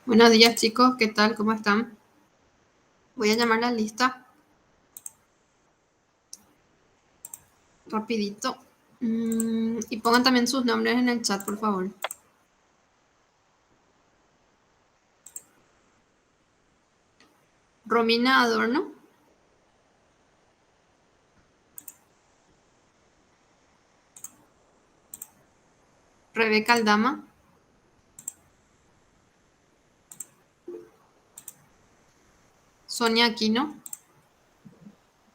Buenos días chicos, ¿qué tal? ¿Cómo están? Voy a llamar la lista rapidito. Y pongan también sus nombres en el chat, por favor. Romina Adorno, Rebeca Aldama, Sonia Aquino,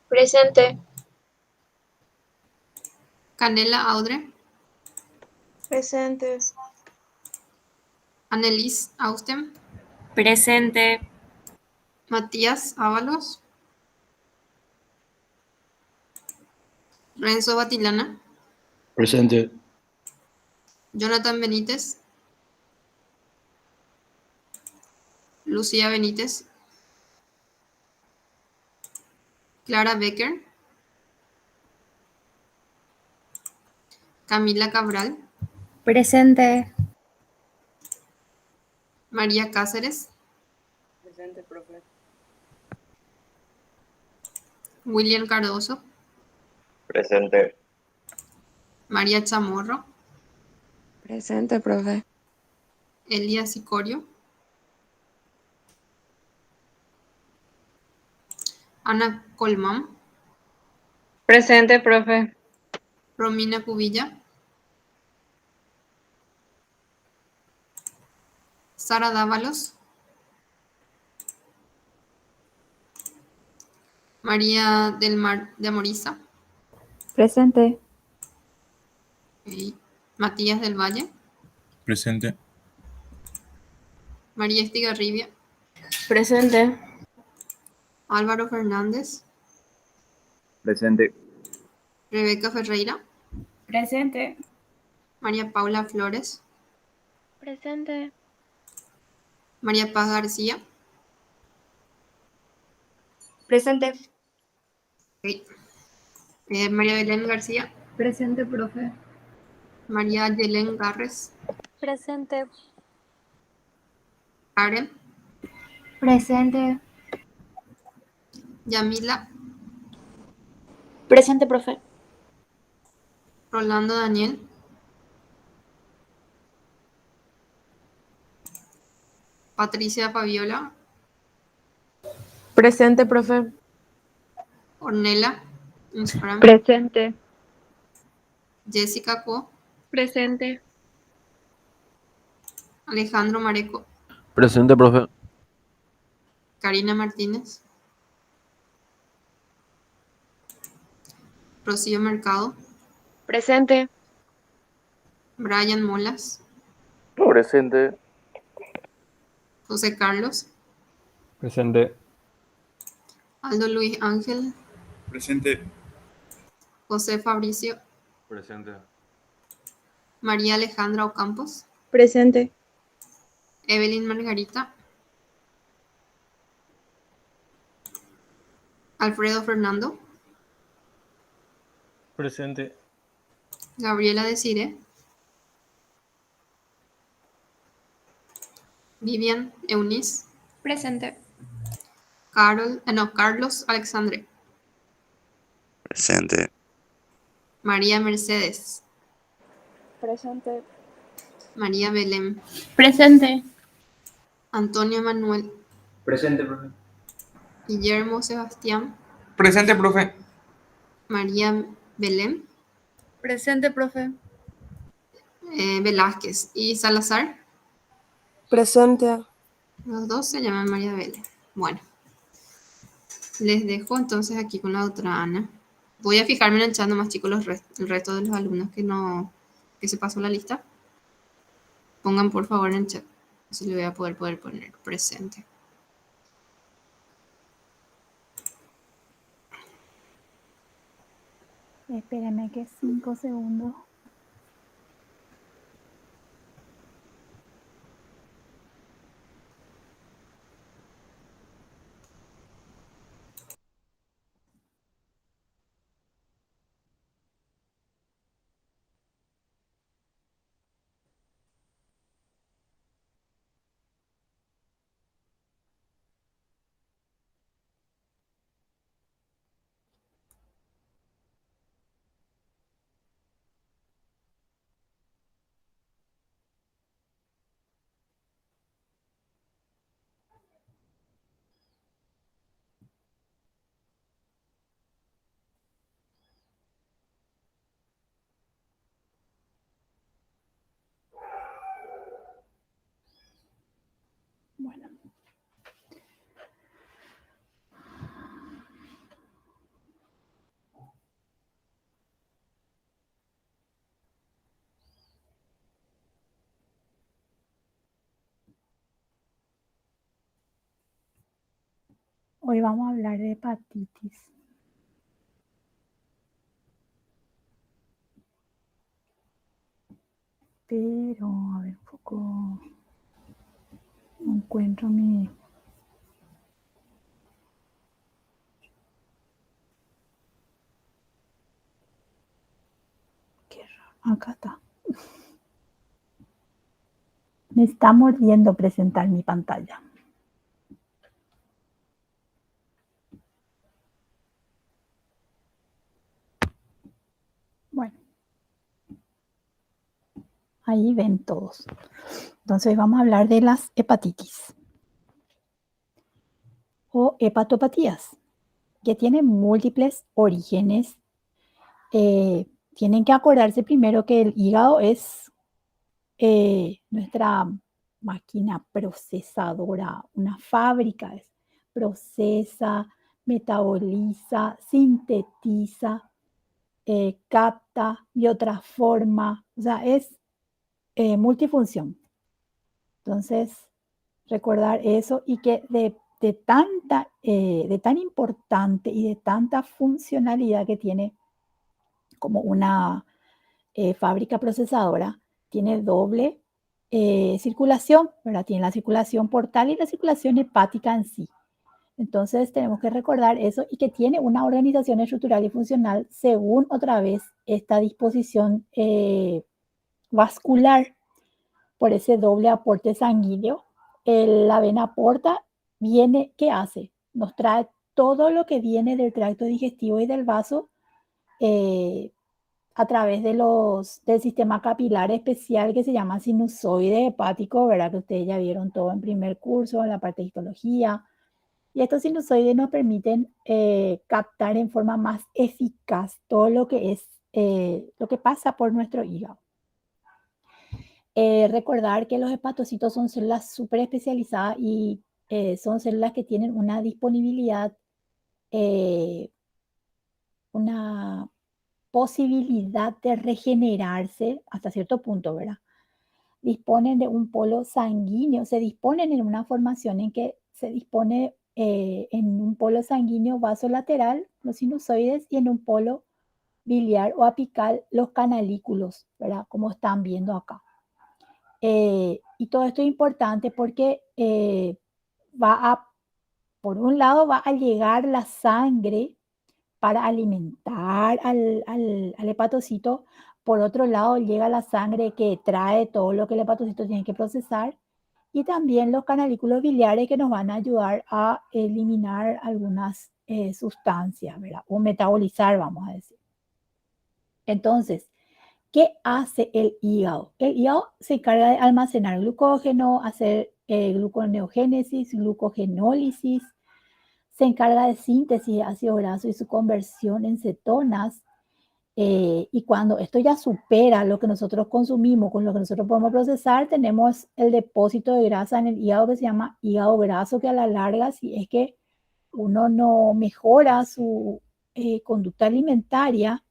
Presente. Canela Audre, Presente. Annelise Austen, Presente. Matías Ábalos, Renzo Batilana, Presente. Jonathan Benítez, Lucía Benítez, Clara Becker, Camila Cabral, Presente. María Cáceres, Presente, profe. William Cardoso, Presente. María Chamorro, Presente, profe. Elías Sicorio, Ana Colmán, Presente, profe. Romina Cubilla, Sara Dávalos, María del Mar de Amoriza, Presente. ok, Matías del Valle, Presente. María Estigarribia, Presente. Álvaro Fernández, Presente. Rebeca Ferreira, Presente. María Paula Flores, Presente. María Paz García, Presente. ok, María Belén García, Presente, profe. María Yelén Garres, Presente. Karen, Presente. Yamila, Presente, profe. Rolando Daniel, Patricia Fabiola, Presente, profe. Ornella Instagram, Presente. Jessica Co, Presente. Alejandro Mareco, Presente, profe. Karina Martínez, Rocío Mercado, Presente. Brian Molas, Presente. José Carlos, Presente. Aldo Luis Ángel, Presente. José Fabricio, Presente. María Alejandra Ocampos, Presente. Evelyn Margarita, Alfredo Fernando, Presente. Gabriela Desire, Vivian Eunice, Presente. Carlos Alexandre, Presente. María Mercedes, Presente. María Belén, Presente. Antonio Manuel, Presente, profe. Guillermo Sebastián, Presente, profe. María Belén, Presente, profe. Velázquez y Salazar. Presente. Los dos se llaman María Belén. Bueno, les dejo entonces aquí con la otra Ana. Voy a fijarme en el chat nomás, chicos, el resto de los alumnos que se pasó la lista. Pongan por favor en el chat. Así le voy a poder poner presente. Espérame que 5 segundos. Hoy vamos a hablar de hepatitis. Pero, a ver, un poco... No encuentro mi... Qué raro. Acá está. Me está mordiendo presentar mi pantalla. Bueno. Ahí ven todos. Entonces vamos a hablar de las hepatitis o hepatopatías, que tienen múltiples orígenes. Tienen que acordarse primero que el hígado es nuestra máquina procesadora, una fábrica. Procesa, metaboliza, sintetiza, capta, biotransforma, o sea, es multifunción. Entonces, recordar eso y que de tan importante y de tanta funcionalidad que tiene como una fábrica procesadora, tiene doble circulación, ¿verdad? Tiene la circulación portal y la circulación hepática en sí. Entonces tenemos que recordar eso y que tiene una organización estructural y funcional según otra vez esta disposición vascular por ese doble aporte sanguíneo. La vena porta viene, ¿qué hace? Nos trae todo lo que viene del tracto digestivo y del vaso a través del sistema capilar especial que se llama sinusoide hepático, ¿verdad? Que ustedes ya vieron todo en primer curso, en la parte de histología. Y estos sinusoides nos permiten captar en forma más eficaz todo lo que es lo que pasa por nuestro hígado. Recordar que los hepatocitos son células súper especializadas y son células que tienen una disponibilidad, una posibilidad de regenerarse hasta cierto punto, ¿verdad? Disponen de un polo sanguíneo, se disponen en una formación en que se dispone en un polo sanguíneo vasolateral, los sinusoides, y en un polo biliar o apical, los canalículos, ¿verdad? Como están viendo acá. Y todo esto es importante porque por un lado va a llegar la sangre para alimentar al hepatocito. Por otro lado, llega la sangre que trae todo lo que el hepatocito tiene que procesar. Y también los canalículos biliares que nos van a ayudar a eliminar algunas sustancias, ¿verdad? O metabolizar, vamos a decir. Entonces, ¿qué hace el hígado? El hígado se encarga de almacenar glucógeno, hacer gluconeogénesis, glucogenólisis, se encarga de síntesis de ácido graso y su conversión en cetonas. Y cuando esto ya supera lo que nosotros consumimos, con lo que nosotros podemos procesar, tenemos el depósito de grasa en el hígado que se llama hígado graso, que a la larga, si es que uno no mejora su conducta alimentaria,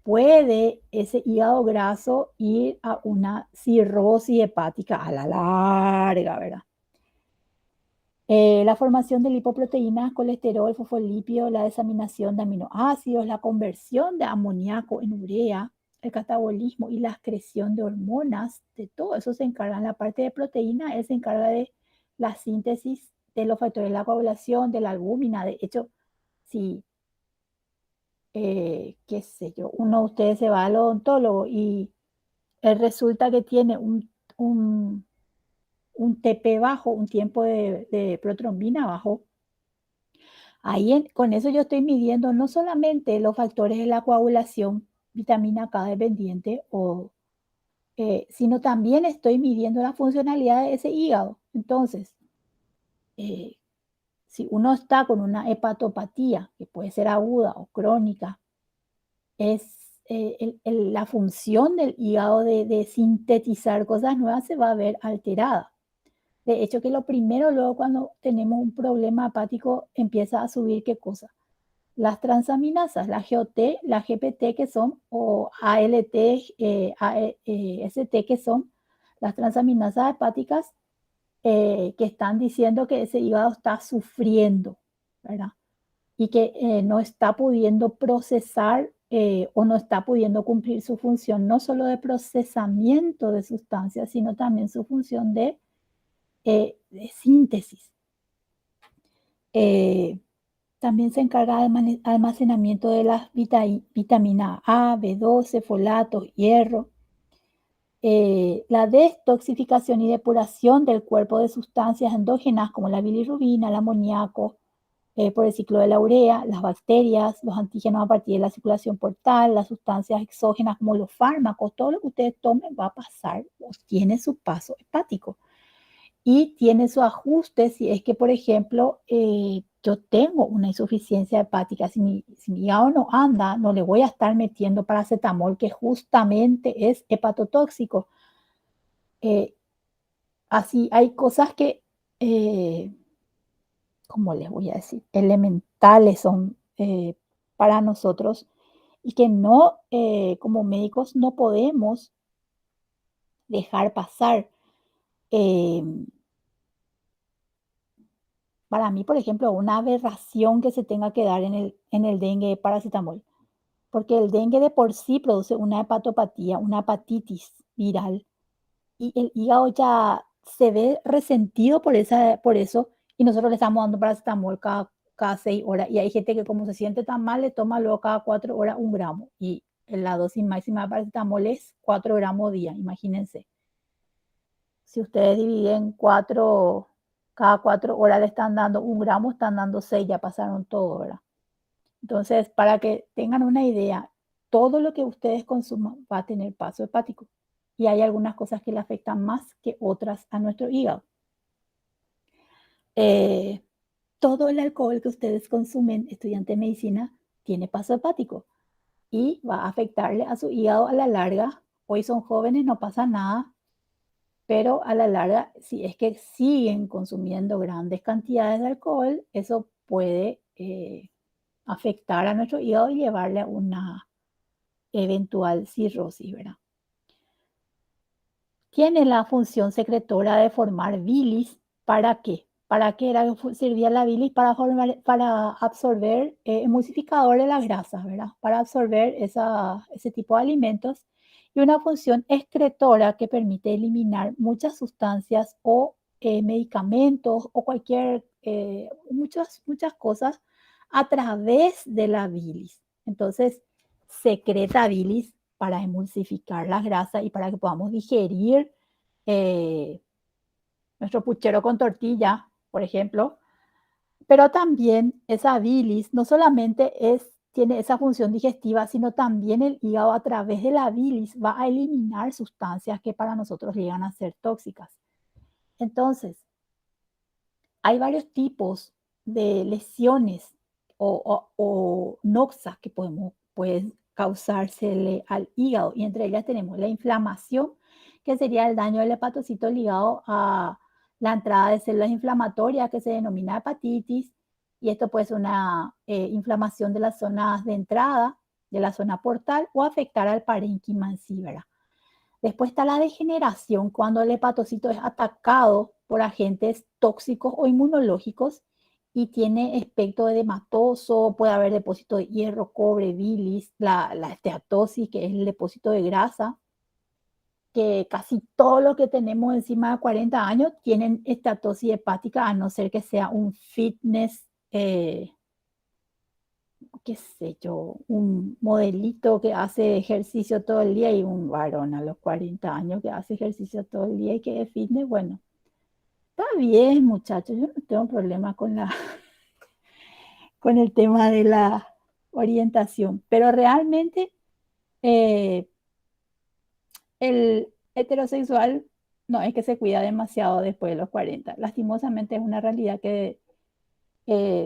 puede ese hígado graso ir a una cirrosis hepática a la larga, ¿verdad? La formación de lipoproteínas, colesterol, fosfolípidos, la desaminación de aminoácidos, la conversión de amoníaco en urea, el catabolismo y la excreción de hormonas, de todo eso se encarga. En la parte de proteína, él se encarga de la síntesis de los factores de la coagulación, de la albúmina. De hecho, si, qué sé yo, uno de ustedes se va al odontólogo y resulta que tiene un TP bajo, un tiempo de protrombina bajo. Ahí con eso yo estoy midiendo no solamente los factores de la coagulación, vitamina K dependiente, sino también estoy midiendo la funcionalidad de ese hígado. Entonces, si uno está con una hepatopatía, que puede ser aguda o crónica, la función del hígado de sintetizar cosas nuevas se va a ver alterada. De hecho, que lo primero, luego cuando tenemos un problema hepático, empieza a subir ¿qué cosa? Las transaminasas, la GOT, la GPT, que son, o ALT, AST, que son las transaminasas hepáticas, que están diciendo que ese hígado está sufriendo, ¿verdad? Y que no está pudiendo procesar o no está pudiendo cumplir su función, no solo de procesamiento de sustancias, sino también su función de síntesis. También se encarga de almacenamiento de las vitaminas A, B12, folatos, hierro. La detoxificación y depuración del cuerpo de sustancias endógenas como la bilirrubina, el amoníaco, por el ciclo de la urea, las bacterias, los antígenos a partir de la circulación portal, las sustancias exógenas como los fármacos, todo lo que ustedes tomen va a pasar o tiene su paso hepático. Y tiene su ajuste si es que, por ejemplo, yo tengo una insuficiencia hepática. Si mi hígado no anda, no le voy a estar metiendo paracetamol, que justamente es hepatotóxico. Así hay cosas que, ¿cómo les voy a decir? Elementales son para nosotros y que no, como médicos, no podemos dejar pasar. Para mí, por ejemplo, una aberración que se tenga que dar en el dengue de paracetamol, porque el dengue de por sí produce una hepatopatía, una hepatitis viral, y el hígado ya se ve resentido por eso, y nosotros le estamos dando paracetamol cada 6 horas, y hay gente que como se siente tan mal, le toma luego cada 4 horas 1 gramo, y la dosis máxima de paracetamol es 4 gramos día, imagínense. Si ustedes dividen cada 4 horas le están dando 1 gramo, están dando 6, ya pasaron todo, ¿verdad? Entonces, para que tengan una idea, todo lo que ustedes consuman va a tener paso hepático. Y hay algunas cosas que le afectan más que otras a nuestro hígado. Todo el alcohol que ustedes consumen, estudiante de medicina, tiene paso hepático y va a afectarle a su hígado a la larga. Hoy son jóvenes, no pasa nada, pero a la larga, si es que siguen consumiendo grandes cantidades de alcohol, eso puede afectar a nuestro hígado y llevarle a una eventual cirrosis, ¿verdad? Tiene la función secretora de formar bilis. ¿Para qué? ¿Para qué servía la bilis? Para absorber emulsificador de las grasas, ¿verdad? Para absorber ese tipo de alimentos. Y una función excretora que permite eliminar muchas sustancias o medicamentos o muchas cosas a través de la bilis. Entonces, secreta bilis para emulsificar las grasas y para que podamos digerir nuestro puchero con tortilla, por ejemplo. Pero también esa bilis no solamente tiene esa función digestiva, sino también el hígado a través de la bilis va a eliminar sustancias que para nosotros llegan a ser tóxicas. Entonces, hay varios tipos de lesiones o noxas que pueden causársele al hígado, y entre ellas tenemos la inflamación, que sería el daño del hepatocito ligado a la entrada de células inflamatorias que se denomina hepatitis, y esto puede ser una inflamación de las zonas de entrada, de la zona portal, o afectar al parénquima en sí, ¿verdad? Después está la degeneración, cuando el hepatocito es atacado por agentes tóxicos o inmunológicos y tiene aspecto edematoso, puede haber depósito de hierro, cobre, bilis, la esteatosis, que es el depósito de grasa, que casi todo lo que tenemos encima de 40 años tienen esteatosis hepática, a no ser que sea un fitness, qué sé yo, un modelito que hace ejercicio todo el día y un varón a los 40 años que hace ejercicio todo el día y que es fitness. Bueno, está bien, muchachos, yo no tengo problema con el tema de la orientación, pero realmente el heterosexual no es que se cuida demasiado después de los 40. Lastimosamente es una realidad que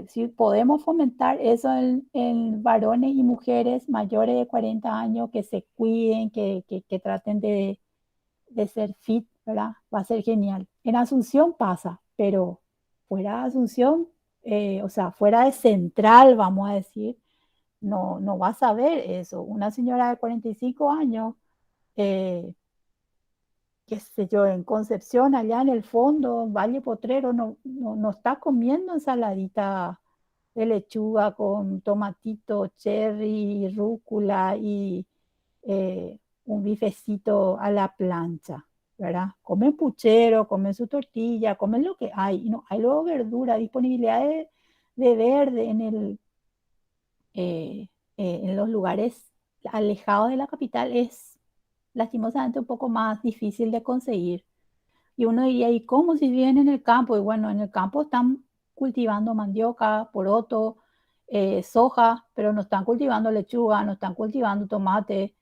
si podemos fomentar eso en varones y mujeres mayores de 40 años, que se cuiden, que traten de ser fit, ¿verdad? Va a ser genial. En Asunción pasa, pero fuera de Asunción, o sea, fuera de Central, vamos a decir, no vas a ver eso. Una señora de 45 años qué sé yo, en Concepción, allá en el fondo, Valle Potrero, no está comiendo ensaladita de lechuga con tomatito, cherry, rúcula y un bifecito a la plancha, ¿verdad? Comen puchero, comen su tortilla, comen lo que hay. Y no hay luego verdura, disponibilidad de verde en los lugares alejados de la capital es lastimosamente un poco más difícil de conseguir. Y uno diría, ¿y cómo si viven en el campo? Y bueno, en el campo están cultivando mandioca, poroto, soja, pero no están cultivando lechuga, no están cultivando tomate.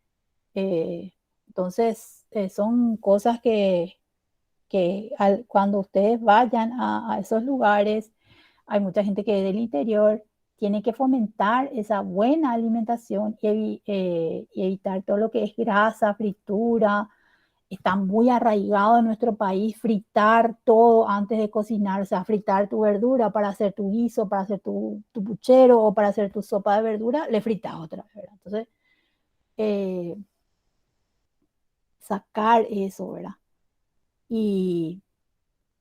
Entonces, son cosas que cuando ustedes vayan a esos lugares, hay mucha gente que es del interior, tiene que fomentar esa buena alimentación y evitar todo lo que es grasa, fritura. Está muy arraigado en nuestro país fritar todo antes de cocinar, o sea, fritar tu verdura para hacer tu guiso, para hacer tu puchero o para hacer tu sopa de verdura, le fritas otra vez, ¿verdad? Entonces, eh, sacar eso, ¿verdad? Y,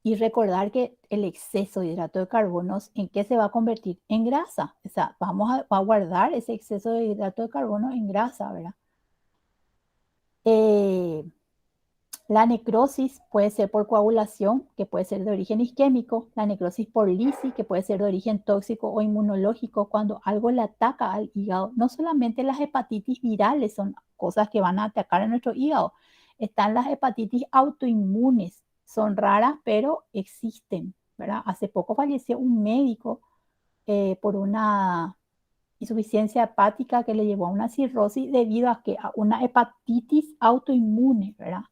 y recordar que el exceso de hidrato de carbono, ¿en qué se va a convertir? En grasa. O sea, vamos a guardar ese exceso de hidrato de carbono en grasa, ¿verdad? La necrosis puede ser por coagulación, que puede ser de origen isquémico, la necrosis por lisis, que puede ser de origen tóxico o inmunológico, cuando algo le ataca al hígado. No solamente las hepatitis virales son cosas que van a atacar a nuestro hígado, están las hepatitis autoinmunes, son raras, pero existen, ¿verdad? Hace poco falleció un médico por una insuficiencia hepática que le llevó a una cirrosis debido a una hepatitis autoinmune, ¿verdad?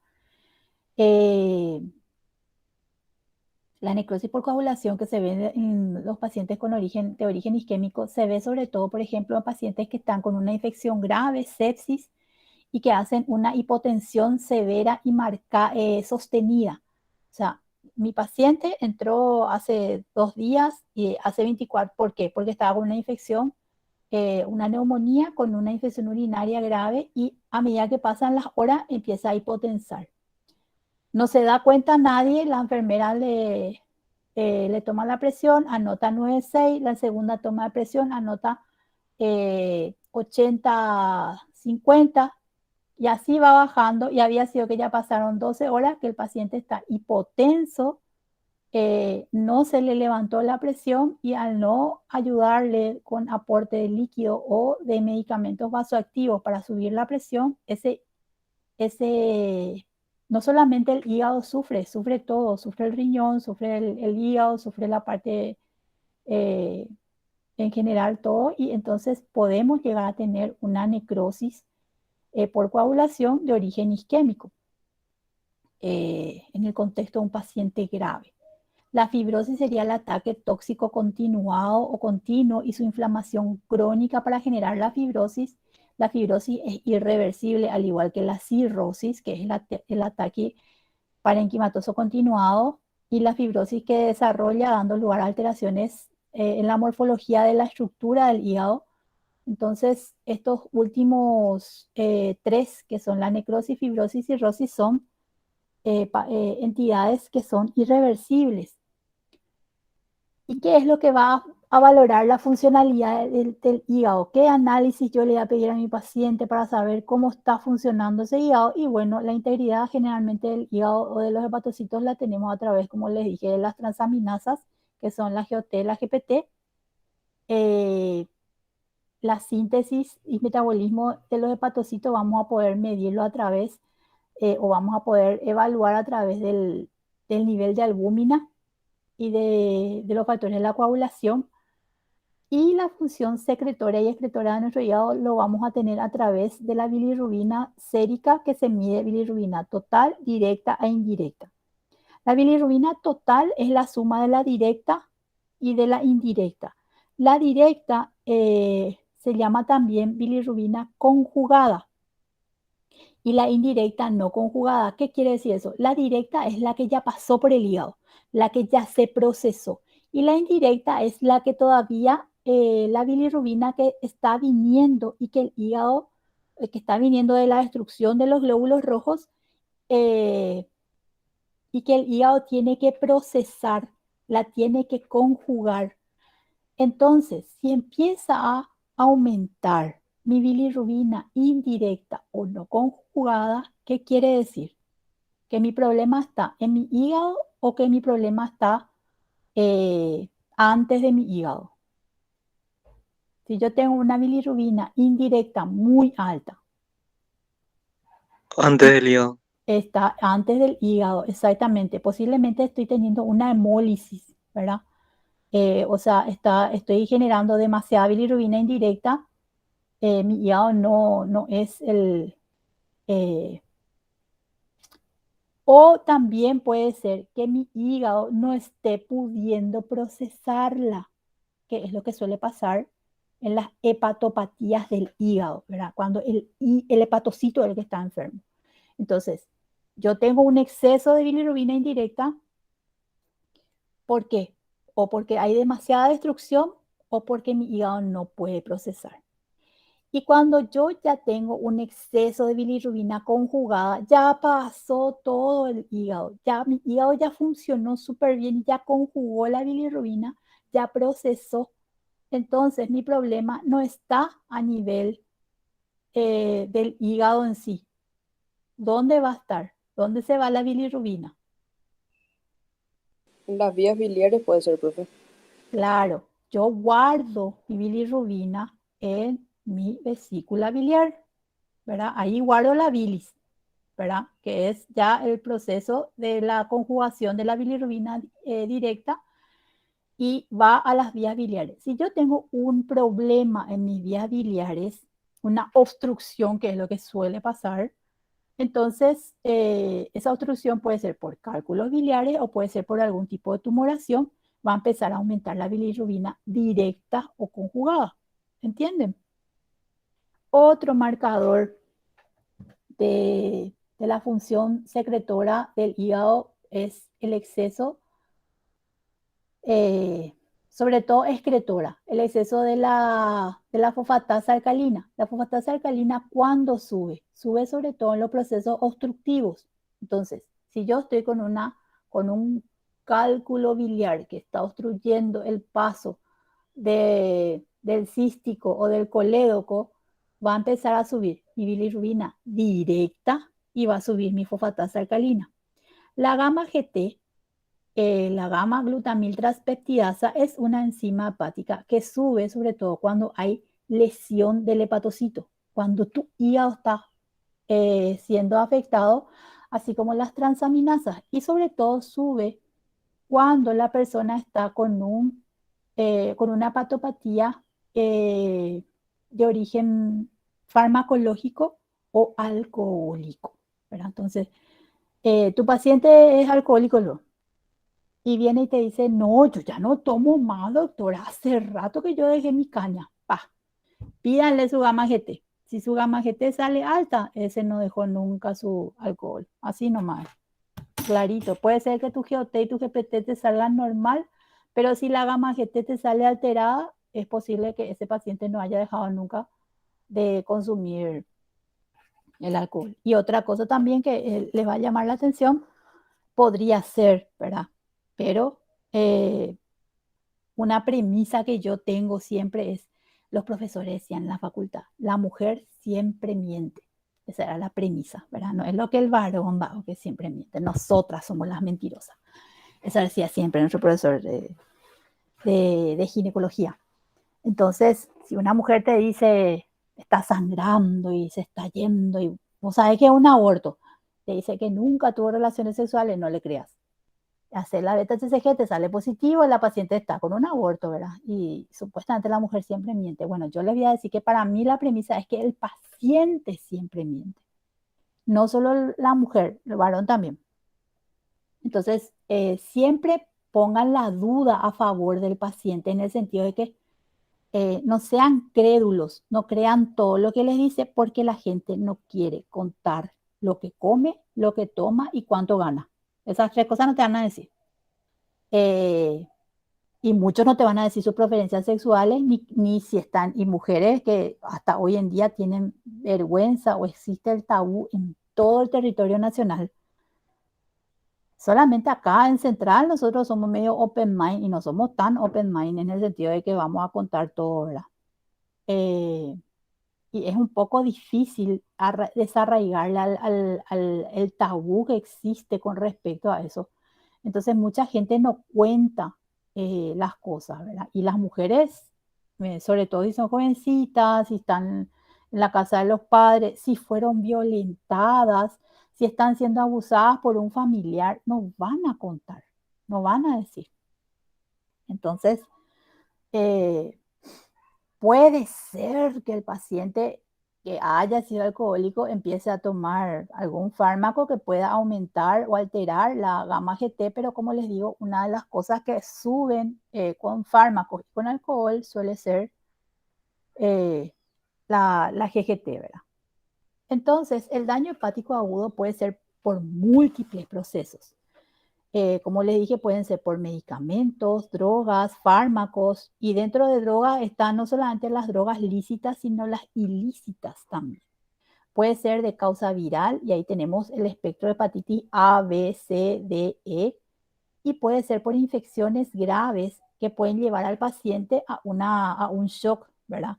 La necrosis por coagulación que se ve en los pacientes de origen isquémico se ve sobre todo, por ejemplo, en pacientes que están con una infección grave, sepsis, y que hacen una hipotensión severa y sostenida. O sea, mi paciente entró hace 2 días y hace 24, ¿por qué? Porque estaba con una infección, una neumonía con una infección urinaria grave y a medida que pasan las horas empieza a hipotensar. No se da cuenta nadie, la enfermera le toma la presión, anota 96, la segunda toma de presión anota 80, 50, y así va bajando, y había sido que ya pasaron 12 horas que el paciente está hipotenso, no se le levantó la presión y al no ayudarle con aporte de líquido o de medicamentos vasoactivos para subir la presión, no solamente el hígado sufre todo, sufre el riñón, sufre el hígado, sufre la parte en general todo, y entonces podemos llegar a tener una necrosis por coagulación de origen isquémico en el contexto de un paciente grave. La fibrosis sería el ataque tóxico continuado o continuo y su inflamación crónica para generar la fibrosis. La fibrosis es irreversible, al igual que la cirrosis, que es el ataque parenquimatoso continuado, y la fibrosis que desarrolla dando lugar a alteraciones en la morfología de la estructura del hígado. Entonces, estos últimos 3, que son la necrosis, fibrosis y cirrosis, son entidades que son irreversibles. ¿Y qué es lo que va a valorar la funcionalidad del hígado? ¿Qué análisis yo le voy a pedir a mi paciente para saber cómo está funcionando ese hígado? Y bueno, la integridad generalmente del hígado o de los hepatocitos la tenemos a través, como les dije, de las transaminasas, que son la GOT, la GPT, la síntesis y metabolismo de los hepatocitos vamos a poder medirlo a través o vamos a poder evaluar a través del nivel de albúmina y de los factores de la coagulación. Y la función secretoria y excretora de nuestro hígado lo vamos a tener a través de la bilirrubina sérica, que se mide bilirrubina total, directa e indirecta. La bilirrubina total es la suma de la directa y de la indirecta. La directa se llama también bilirrubina conjugada y la indirecta no conjugada. ¿Qué quiere decir eso? La directa es la que ya pasó por el hígado, la que ya se procesó, y la indirecta es la que todavía, la bilirrubina que está viniendo y que el hígado, que está viniendo de la destrucción de los glóbulos rojos, y que el hígado tiene que procesar, la tiene que conjugar. Entonces, si empieza a aumentar mi bilirrubina indirecta o no conjugada, ¿qué quiere decir? ¿Que mi problema está en mi hígado o que mi problema está antes de mi hígado? Si yo tengo una bilirrubina indirecta muy alta, Antes del hígado. está antes del hígado, exactamente. Posiblemente estoy teniendo una hemólisis, ¿verdad? O sea, estoy generando demasiada bilirrubina indirecta. Mi hígado no es el... o también puede ser que mi hígado no esté pudiendo procesarla, que es lo que suele pasar en las hepatopatías del hígado, ¿verdad? Cuando el hepatocito es el que está enfermo. Entonces, yo tengo un exceso de bilirrubina indirecta. ¿Por qué? O porque hay demasiada destrucción o porque mi hígado no puede procesar. Y cuando yo ya tengo un exceso de bilirrubina conjugada, ya pasó todo el hígado, ya mi hígado ya funcionó súper bien, ya conjugó la bilirrubina, ya procesó. Entonces mi problema no está a nivel del hígado en sí. ¿Dónde va a estar? ¿Dónde se va la bilirrubina? En las vías biliares puede ser, profe. Claro, yo guardo mi bilirrubina en mi vesícula biliar, ¿verdad? Ahí guardo la bilis, ¿verdad? Que es ya el proceso de la conjugación de la bilirrubina directa y va a las vías biliares. Si yo tengo un problema en mis vías biliares, una obstrucción, que es lo que suele pasar, entonces esa obstrucción puede ser por cálculos biliares o puede ser por algún tipo de tumoración. Va a empezar a aumentar la bilirrubina directa o conjugada. ¿Entienden? Otro marcador de la función secretora del hígado es el exceso, sobre todo excretora, el exceso de la fosfatasa alcalina. La fosfatasa alcalina, ¿cuándo sube? Sube sobre todo en los procesos obstructivos. Entonces, si yo estoy con un cálculo biliar que está obstruyendo el paso del cístico o del colédoco, va a empezar a subir mi bilirrubina directa y va a subir mi fosfatasa alcalina. La gamma GT, la gamma glutamil transpeptidasa, es una enzima hepática que sube sobre todo cuando hay lesión del hepatocito, cuando tu hígado está siendo afectado, así como las transaminasas, y sobre todo sube cuando la persona está con una hepatopatía de origen farmacológico o alcohólico, ¿verdad? Entonces, tu paciente es alcohólico, ¿no? Y viene y te dice, no, yo ya no tomo más, doctora, hace rato que yo dejé mi caña. Pídanle su gamma GT. Si su gamma GT sale alta, ese no dejó nunca su alcohol. Así nomás. Clarito. Puede ser que tu GOT y tu GPT te salgan normal, pero si la gamma GT te sale alterada, es posible que ese paciente no haya dejado nunca de consumir el alcohol. Y otra cosa también que les va a llamar la atención, podría ser, ¿verdad? Pero una premisa que yo tengo siempre es, los profesores decían en la facultad, la mujer siempre miente. Esa era la premisa, ¿verdad? No es lo que el varón va, que siempre miente. Nosotras somos las mentirosas. Eso decía siempre nuestro profesor de ginecología. Entonces, si una mujer te dice, está sangrando y se está yendo, y vos sabés que es un aborto, te dice que nunca tuvo relaciones sexuales, no le creas. Hacer la beta-HCG te sale positivo, la paciente está con un aborto, ¿verdad? Y supuestamente la mujer siempre miente. Bueno, yo les voy a decir que para mí la premisa es que el paciente siempre miente. No solo la mujer, el varón también. Entonces, siempre pongan la duda a favor del paciente en el sentido de que no sean crédulos, no crean todo lo que les dice, porque la gente no quiere contar lo que come, lo que toma y cuánto gana. Esas tres cosas no te van a decir. Y muchos no te van a decir sus preferencias sexuales, ni si están, y mujeres que hasta hoy en día tienen vergüenza o existe el tabú en todo el territorio nacional Solamente acá en Central nosotros somos medio open mind y no somos tan open mind en el sentido de que vamos a contar todo, ¿verdad? Y es un poco difícil desarraigarle el tabú que existe con respecto a eso. Entonces mucha gente no cuenta las cosas, ¿verdad? Y las mujeres, sobre todo si son jovencitas, si están en la casa de los padres, si fueron violentadas, si están siendo abusadas por un familiar, no van a contar, no van a decir. Entonces, puede ser que el paciente que haya sido alcohólico empiece a tomar algún fármaco que pueda aumentar o alterar la gamma GT, pero como les digo, una de las cosas que suben con fármacos y con alcohol suele ser la GGT, ¿verdad? Entonces, el daño hepático agudo puede ser por múltiples procesos. Como les dije, pueden ser por medicamentos, drogas, fármacos, y dentro de drogas están no solamente las drogas lícitas, sino las ilícitas también. Puede ser de causa viral, y ahí tenemos el espectro de hepatitis A, B, C, D, E, y puede ser por infecciones graves que pueden llevar al paciente a un shock, ¿verdad?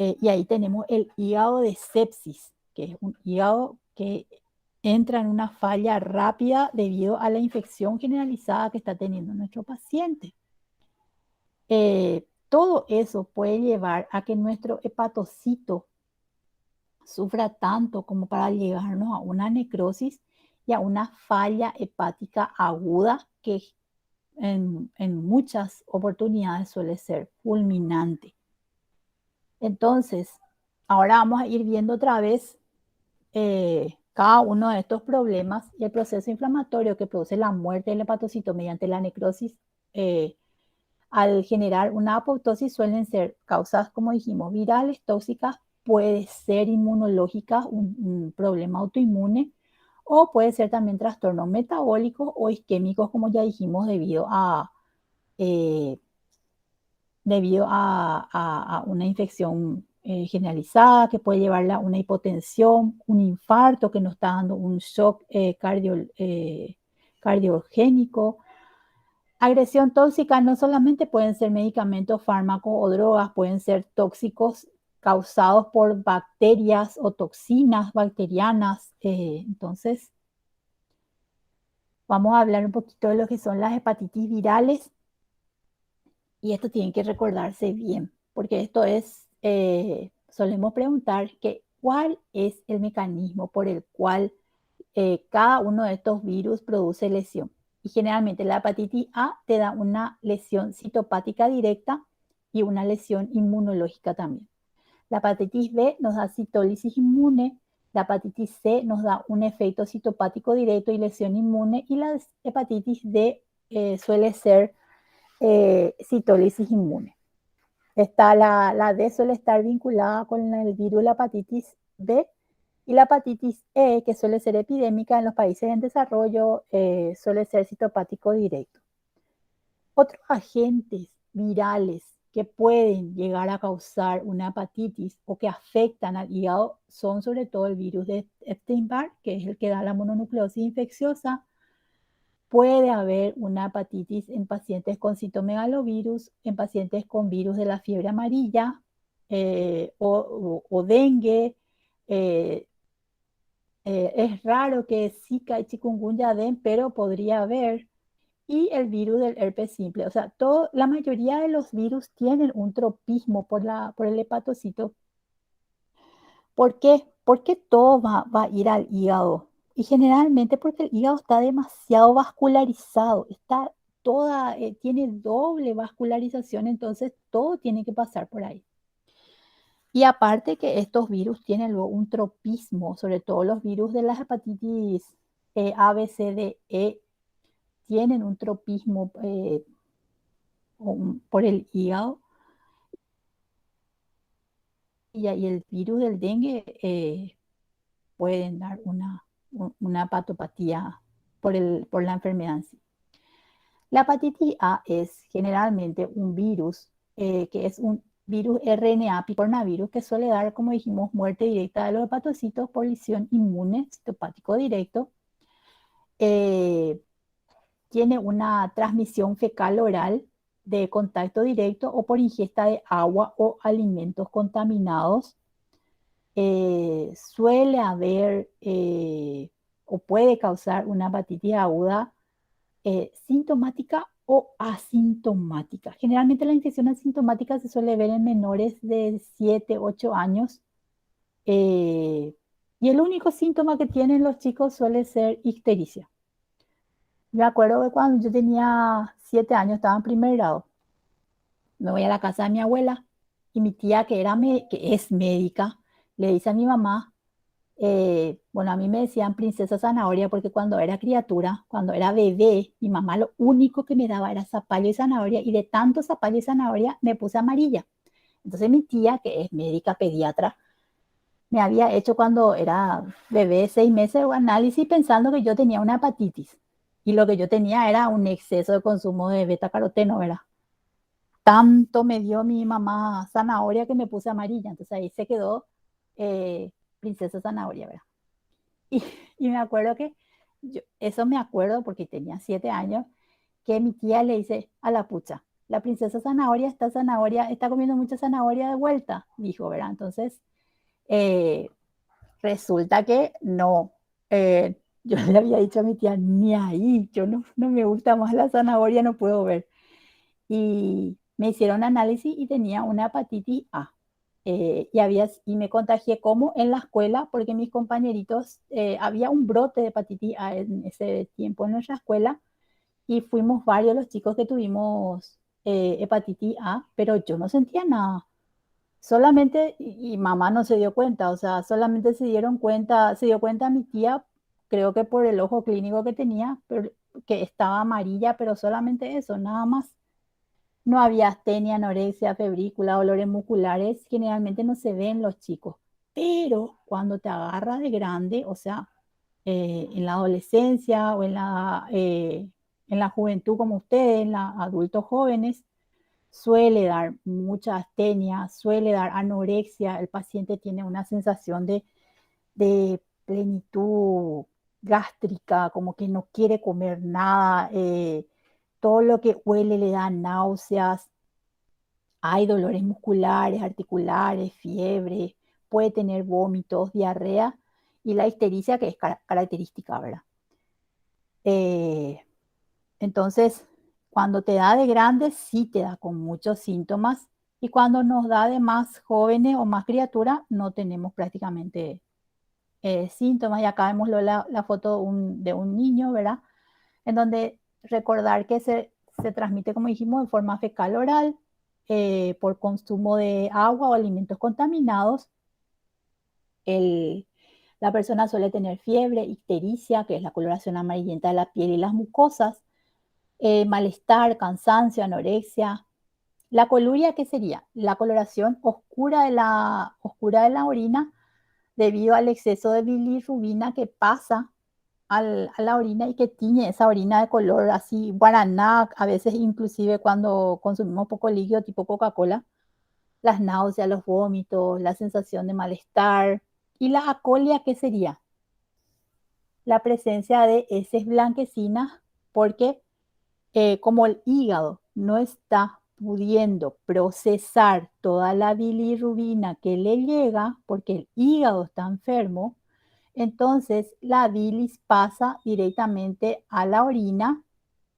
Y ahí tenemos el hígado de sepsis, que es un hígado que entra en una falla rápida debido a la infección generalizada que está teniendo nuestro paciente. Todo eso puede llevar a que nuestro hepatocito sufra tanto como para llegarnos a una necrosis y a una falla hepática aguda que en muchas oportunidades suele ser fulminante. Entonces, ahora vamos a ir viendo otra vez cada uno de estos problemas y el proceso inflamatorio que produce la muerte del hepatocito mediante la necrosis. Al generar una apoptosis suelen ser causas, como dijimos, virales, tóxicas, puede ser inmunológicas, un problema autoinmune, o puede ser también trastornos metabólicos o isquémicos, como ya dijimos, debido a una infección generalizada que puede llevarla a una hipotensión, un infarto que nos está dando un shock cardiogénico. Agresión tóxica no solamente pueden ser medicamentos, fármacos o drogas, pueden ser tóxicos causados por bacterias o toxinas bacterianas. Entonces, vamos a hablar un poquito de lo que son las hepatitis virales. Y esto tiene que recordarse bien, porque esto es, solemos preguntar que cuál es el mecanismo por el cual cada uno de estos virus produce lesión. Y generalmente la hepatitis A te da una lesión citopática directa y una lesión inmunológica también. La hepatitis B nos da citólisis inmune, la hepatitis C nos da un efecto citopático directo y lesión inmune, y la hepatitis D suele ser citólisis inmune. La D suele estar vinculada con el virus de la hepatitis B, y la hepatitis E, que suele ser epidémica en los países en desarrollo, suele ser citopático directo. Otros agentes virales que pueden llegar a causar una hepatitis o que afectan al hígado son sobre todo el virus de Epstein-Barr, que es el que da la mononucleosis infecciosa. Puede haber una hepatitis en pacientes con citomegalovirus, en pacientes con virus de la fiebre amarilla o dengue. Es raro que Zika y chikungunya den, pero podría haber. Y el virus del herpes simple. O sea, la mayoría de los virus tienen un tropismo por el hepatocito. ¿Por qué? Porque todo va a ir al hígado. Y generalmente porque el hígado está demasiado vascularizado. Tiene doble vascularización, entonces todo tiene que pasar por ahí. Y aparte que estos virus tienen luego un tropismo, sobre todo los virus de las hepatitis A, B, C, D, E, tienen un tropismo por el hígado. Y el virus del dengue pueden dar una patopatía por la enfermedad en sí. La hepatitis A es generalmente un virus que es un virus RNA picornavirus que suele dar, como dijimos, muerte directa de los hepatocitos por lesión inmune citopático directo. tiene una transmisión fecal oral de contacto directo o por ingesta de agua o alimentos contaminados. Suele haber o puede causar una hepatitis aguda sintomática o asintomática. Generalmente la infección asintomática se suele ver en menores de 7, 8 años. Y el único síntoma que tienen los chicos suele ser ictericia. Me acuerdo que cuando yo tenía 7 años, estaba en primer grado, me voy a la casa de mi abuela y mi tía, que es médica, le dice a mi mamá, bueno, a mí me decían princesa zanahoria porque cuando era criatura, cuando era bebé, mi mamá lo único que me daba era zapallo y zanahoria, y de tanto zapallo y zanahoria me puse amarilla. Entonces mi tía, que es médica pediatra, me había hecho cuando era bebé 6 meses un análisis pensando que yo tenía una hepatitis. Y lo que yo tenía era un exceso de consumo de beta-caroteno, ¿verdad? Tanto me dio mi mamá zanahoria que me puse amarilla. Entonces ahí se quedó princesa zanahoria, ¿verdad? Y, y me acuerdo que, eso me acuerdo porque tenía 7 años, que mi tía le dice a la pucha, la princesa zanahoria está comiendo mucha zanahoria de vuelta, dijo, ¿verdad? Entonces, resulta que no. Yo le había dicho a mi tía, ni ahí, yo no me gusta más la zanahoria, no puedo ver. Y me hicieron análisis y tenía una hepatitis A. Y me contagié como en la escuela, porque mis compañeritos, había un brote de hepatitis A en ese tiempo en nuestra escuela, y fuimos varios los chicos que tuvimos hepatitis A, pero yo no sentía nada. Solamente, y mamá no se dio cuenta, o sea, solamente se dio cuenta mi tía, creo que por el ojo clínico que tenía, pero, que estaba amarilla, pero solamente eso, nada más. No había astenia, anorexia, febrícula, dolores musculares, generalmente no se ven en los chicos. Pero cuando te agarra de grande, o sea, en la adolescencia o en la juventud como ustedes, en los adultos jóvenes, suele dar mucha astenia, suele dar anorexia, el paciente tiene una sensación de plenitud gástrica, como que no quiere comer nada, todo lo que huele le da náuseas, hay dolores musculares, articulares, fiebre, puede tener vómitos, diarrea y la ictericia, que es característica, ¿verdad? Entonces, cuando te da de grande, sí te da con muchos síntomas, y cuando nos da de más jóvenes o más criaturas, no tenemos prácticamente síntomas. Y acá vemos la foto de un niño, ¿verdad? En donde recordar que se transmite, como dijimos, de forma fecal oral, por consumo de agua o alimentos contaminados. La persona suele tener fiebre, ictericia, que es la coloración amarillenta de la piel y las mucosas, malestar, cansancio, anorexia. La coluria, ¿qué sería? La coloración oscura de la orina debido al exceso de bilirrubina que pasa a la orina y que tiñe esa orina de color así guaraná, a veces inclusive cuando consumimos poco líquido tipo Coca-Cola, las náuseas, los vómitos, la sensación de malestar. Y la acolia, ¿qué sería? La presencia de heces blanquecinas, porque como el hígado no está pudiendo procesar toda la bilirrubina que le llega, porque el hígado está enfermo, entonces la bilis pasa directamente a la orina,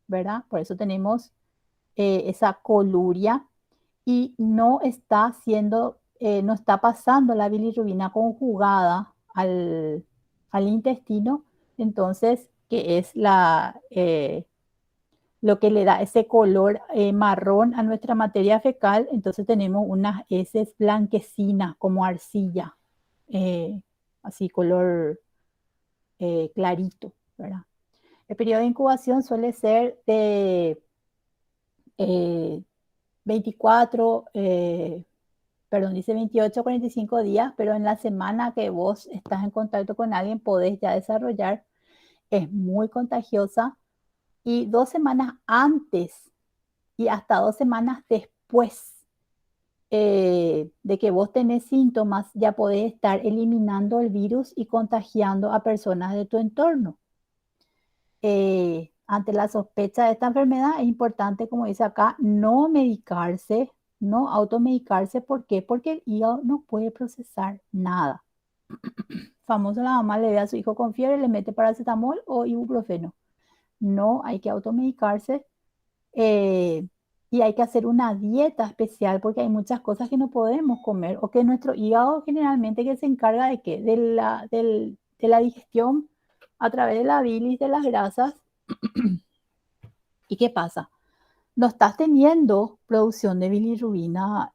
¿verdad? Por eso tenemos esa coluria, y no está pasando la bilirrubina conjugada al intestino, entonces, que es lo que le da ese color marrón a nuestra materia fecal. Entonces tenemos unas heces blanquecinas como arcilla, así color clarito, ¿verdad? El periodo de incubación suele ser de 24, dice 28 a 45 días, pero en la semana que vos estás en contacto con alguien podés ya desarrollar. Es muy contagiosa, y 2 semanas antes y hasta 2 semanas después de que vos tenés síntomas, ya podés estar eliminando el virus y contagiando a personas de tu entorno. ante la sospecha de esta enfermedad es importante, como dice acá, no medicarse, no automedicarse. ¿Por qué? Porque el hígado no puede procesar nada. Famoso, la mamá le ve a su hijo con fiebre, le mete paracetamol o ibuprofeno. No hay que automedicarse. Y hay que hacer una dieta especial porque hay muchas cosas que no podemos comer o que nuestro hígado generalmente que se encarga de qué, de la digestión a través de la bilis, de las grasas. ¿Y qué pasa? No estás teniendo producción de bilirrubina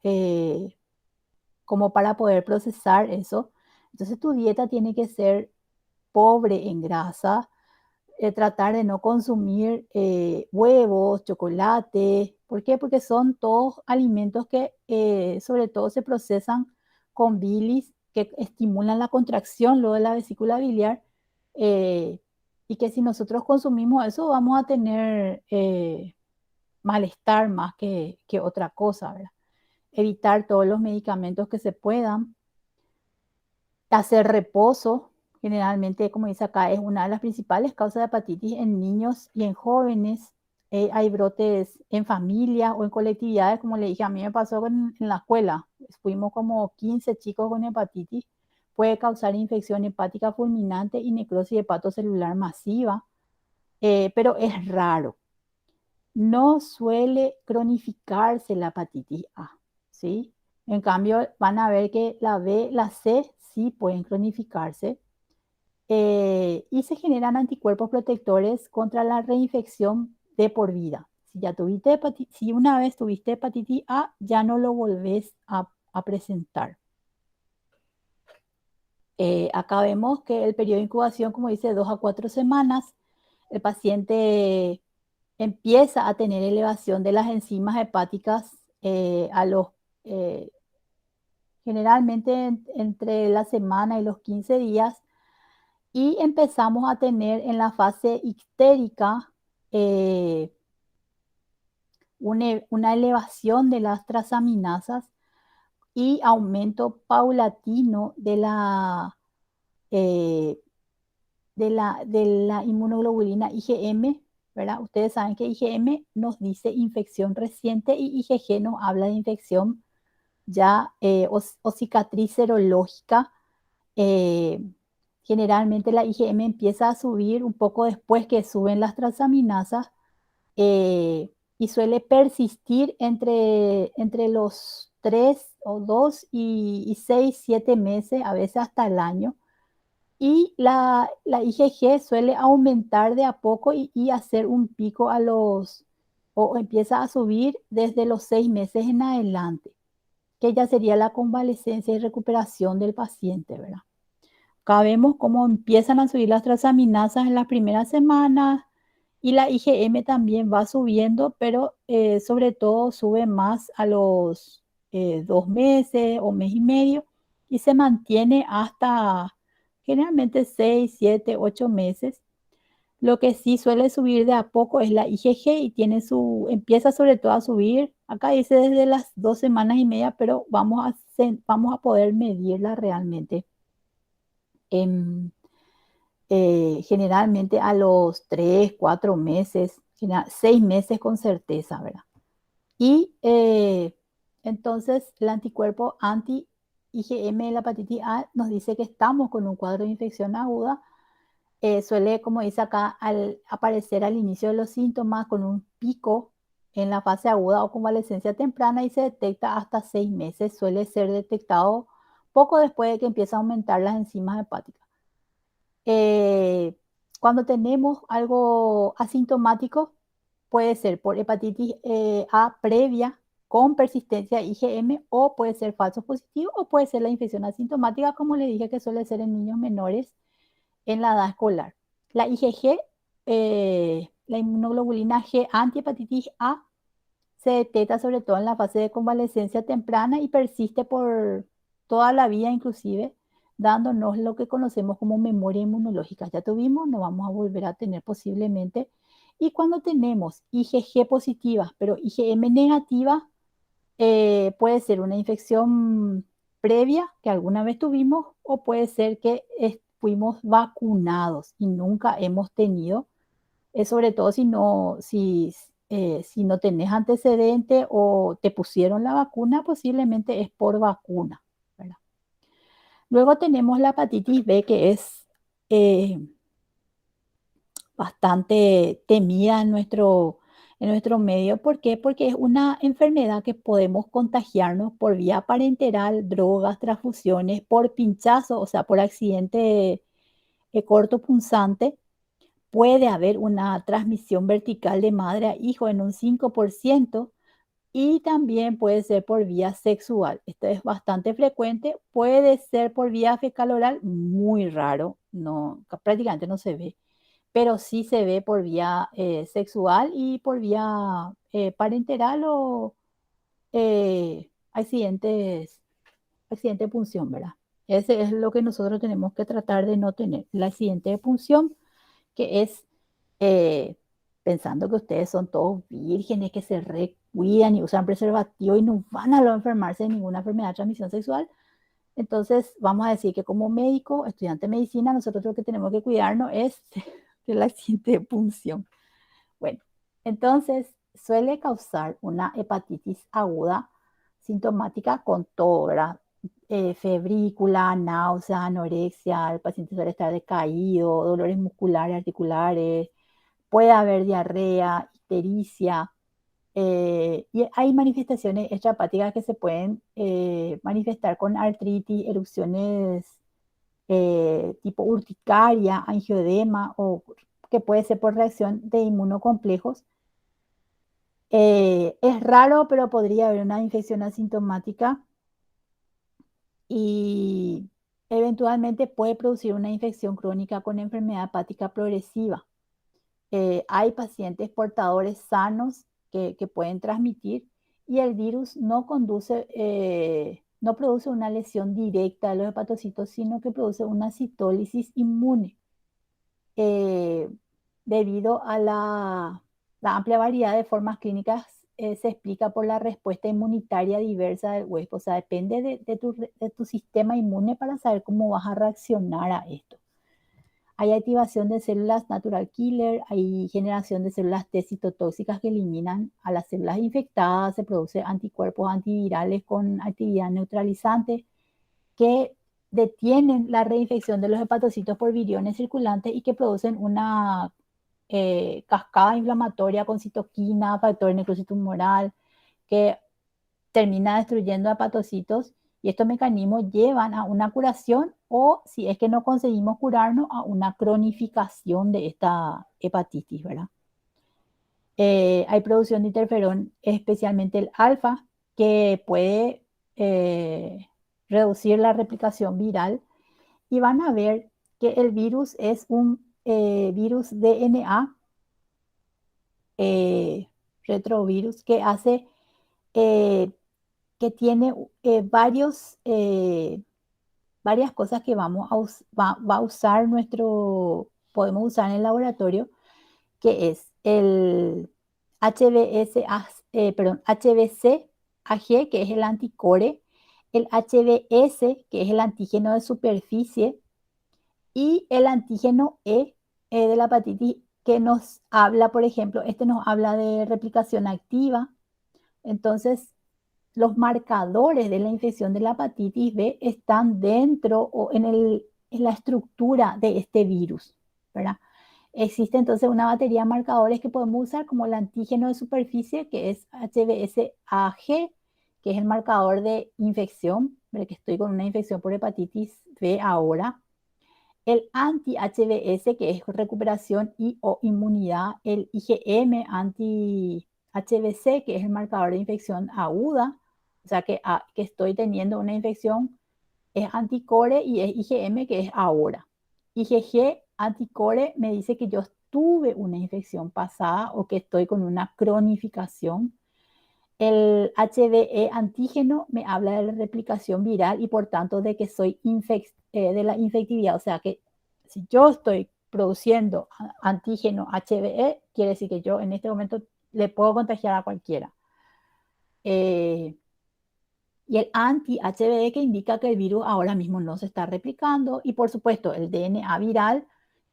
como para poder procesar eso. Entonces tu dieta tiene que ser pobre en grasa, tratar de no consumir huevos, chocolate. ¿Por qué? Porque son todos alimentos que sobre todo se procesan con bilis, que estimulan la contracción luego de la vesícula biliar, eh, y que si nosotros consumimos eso vamos a tener malestar más que otra cosa, ¿verdad? Evitar todos los medicamentos que se puedan, hacer reposo. Generalmente, como dice acá, es una de las principales causas de hepatitis en niños y en jóvenes. Hay brotes en familia o en colectividades, como le dije, a mí me pasó en la escuela. Fuimos como 15 chicos con hepatitis. Puede causar infección hepática fulminante y necrosis hepatocelular masiva, pero es raro. No suele cronificarse la hepatitis A, ¿sí? En cambio, van a ver que la B, la C sí pueden cronificarse, y se generan anticuerpos protectores contra la reinfección de por vida. Si una vez tuviste hepatitis A, ya no lo volvés a presentar. Acá vemos que el periodo de incubación, como dice, 2 a 4 semanas. El paciente empieza a tener elevación de las enzimas hepáticas generalmente entre la semana y los 15 días, y empezamos a tener en la fase ictérica una elevación de las transaminasas y aumento paulatino eh, de la inmunoglobulina IgM, ¿verdad? Ustedes saben que IgM nos dice infección reciente y IgG nos habla de infección ya o cicatriz serológica. Generalmente la IgM empieza a subir un poco después que suben las transaminasas, y suele persistir entre los 3 o 2 y 6, 7 meses, a veces hasta el año. Y la IgG suele aumentar de a poco y hacer un pico o empieza a subir desde los 6 meses en adelante, que ya sería la convalecencia y recuperación del paciente, ¿verdad? Acá vemos cómo empiezan a subir las transaminasas en las primeras semanas y la IgM también va subiendo, pero sobre todo sube más a los 2 meses o mes y medio y se mantiene hasta generalmente 6, 7, 8 meses. Lo que sí suele subir de a poco es la IgG y empieza sobre todo a subir, acá dice desde las 2 semanas y media, pero vamos a poder medirla realmente generalmente a los 3, 4 meses, 6 meses con certeza, ¿verdad? Y entonces el anticuerpo anti-IgM de la hepatitis A nos dice que estamos con un cuadro de infección aguda. Suele, como dice acá, aparecer al inicio de los síntomas con un pico en la fase aguda o convalecencia temprana y se detecta hasta 6 meses. Suele ser detectado poco después de que empieza a aumentar las enzimas hepáticas. Cuando tenemos algo asintomático, puede ser por hepatitis A previa con persistencia IgM, o puede ser falso positivo, o puede ser la infección asintomática, como le dije, que suele ser en niños menores en la edad escolar. La IgG, la inmunoglobulina G antihepatitis A, se detecta sobre todo en la fase de convalecencia temprana y persiste por toda la vida, inclusive dándonos lo que conocemos como memoria inmunológica. Ya tuvimos, no vamos a volver a tener posiblemente. Y cuando tenemos IgG positiva, pero IgM negativa, puede ser una infección previa que alguna vez tuvimos, o puede ser que fuimos vacunados y nunca hemos tenido sobre todo si no tenés antecedente o te pusieron la vacuna, posiblemente es por vacuna, ¿verdad? Luego tenemos la hepatitis B, que es bastante temida en nuestro medio. ¿Por qué? Porque es una enfermedad que podemos contagiarnos por vía parenteral, drogas, transfusiones, por pinchazo, o sea, por accidente cortopunzante. Puede haber una transmisión vertical de madre a hijo en un 5% y también puede ser por vía sexual. Esto es bastante frecuente. Puede ser por vía fecal oral, muy raro, no, prácticamente no se ve, pero sí se ve por vía sexual y por vía parenteral o accidente de punción, ¿verdad? Ese es lo que nosotros tenemos que tratar de no tener. El accidente de punción, que es eh, pensando que ustedes son todos vírgenes, que se recuidan y usan preservativo y no van a enfermarse de ninguna enfermedad de transmisión sexual. Entonces, vamos a decir que como médico, estudiante de medicina, nosotros lo que tenemos que cuidarnos es del accidente de punción. Bueno, entonces suele causar una hepatitis aguda sintomática con todo, ¿verdad? Febrícula, náusea, anorexia, el paciente suele estar decaído, dolores musculares, articulares, puede haber diarrea, ictericia, y hay manifestaciones extrahepáticas que se pueden manifestar con artritis, erupciones tipo urticaria, angioedema o que puede ser por reacción de inmunocomplejos. Es raro, pero podría haber una infección asintomática y eventualmente puede producir una infección crónica con enfermedad hepática progresiva. Hay pacientes portadores sanos que pueden transmitir y el virus no produce una lesión directa de los hepatocitos, sino que produce una citólisis inmune. Debido a la amplia variedad de formas clínicas, se explica por la respuesta inmunitaria diversa del huésped. O sea, depende de tu sistema inmune para saber cómo vas a reaccionar a esto. Hay activación de células natural killer, hay generación de células T citotóxicas que eliminan a las células infectadas, se producen anticuerpos antivirales con actividad neutralizante que detienen la reinfección de los hepatocitos por viriones circulantes y que producen una cascada inflamatoria con citoquina, factor de necrosis tumoral, que termina destruyendo hepatocitos, y estos mecanismos llevan a una curación o, si es que no conseguimos curarnos, a una cronificación de esta hepatitis, ¿verdad? Hay producción de interferón, especialmente el alfa, que puede reducir la replicación viral, y van a ver que el virus es un virus DNA, retrovirus, que hace que tiene varias cosas que va a usar podemos usar en el laboratorio, que es el HBC-AG, que es el anticore, el HBS, que es el antígeno de superficie, y el antígeno de la hepatitis, que nos habla, por ejemplo, nos habla de replicación activa. Entonces, los marcadores de la infección de la hepatitis B están dentro o en la estructura de este virus, ¿verdad? Existe entonces una batería de marcadores que podemos usar, como el antígeno de superficie, que es HBsAg, que es el marcador de infección, de que estoy con una infección por hepatitis B ahora. El anti-HBs, que es recuperación y o inmunidad. El IgM anti-HBc, que es el marcador de infección aguda, o sea que estoy teniendo una infección, es anticore, y es IgM, que es ahora. IgG anticore me dice que yo tuve una infección pasada o que estoy con una cronificación. El HBe antígeno me habla de la replicación viral y por tanto de que soy de la infectividad. O sea que si yo estoy produciendo antígeno HBe, quiere decir que yo en este momento le puedo contagiar a cualquiera. Y el anti-HBe, que indica que el virus ahora mismo no se está replicando. Y por supuesto el DNA viral,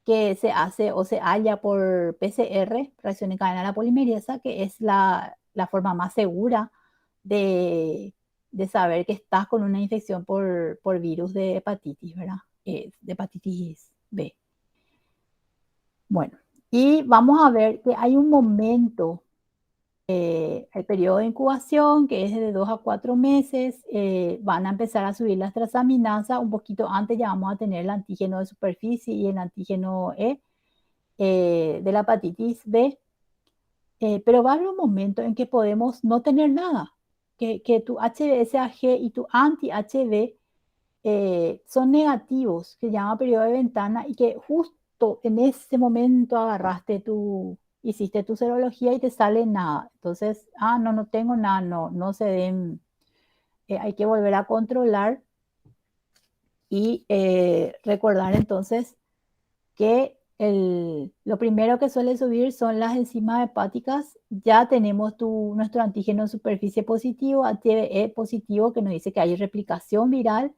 que se hace o se halla por PCR, reacción en cadena de la polimerasa, que es la forma más segura de saber que estás con una infección por virus de hepatitis, ¿verdad? De hepatitis B. Bueno, y vamos a ver que hay un momento, el periodo de incubación, que es de 2 a 4 meses, van a empezar a subir las transaminasas. Un poquito antes ya vamos a tener el antígeno de superficie y el antígeno E de la hepatitis B, pero va a haber un momento en que podemos no tener nada, que tu HBsAg y tu anti-HB son negativos, que se llama periodo de ventana, y que justo en ese momento hiciste tu serología y te sale nada. Entonces, no tengo nada, no se den, hay que volver a controlar y recordar entonces que lo primero que suele subir son las enzimas hepáticas. Ya tenemos nuestro antígeno en superficie positivo, HBe positivo, que nos dice que hay replicación viral,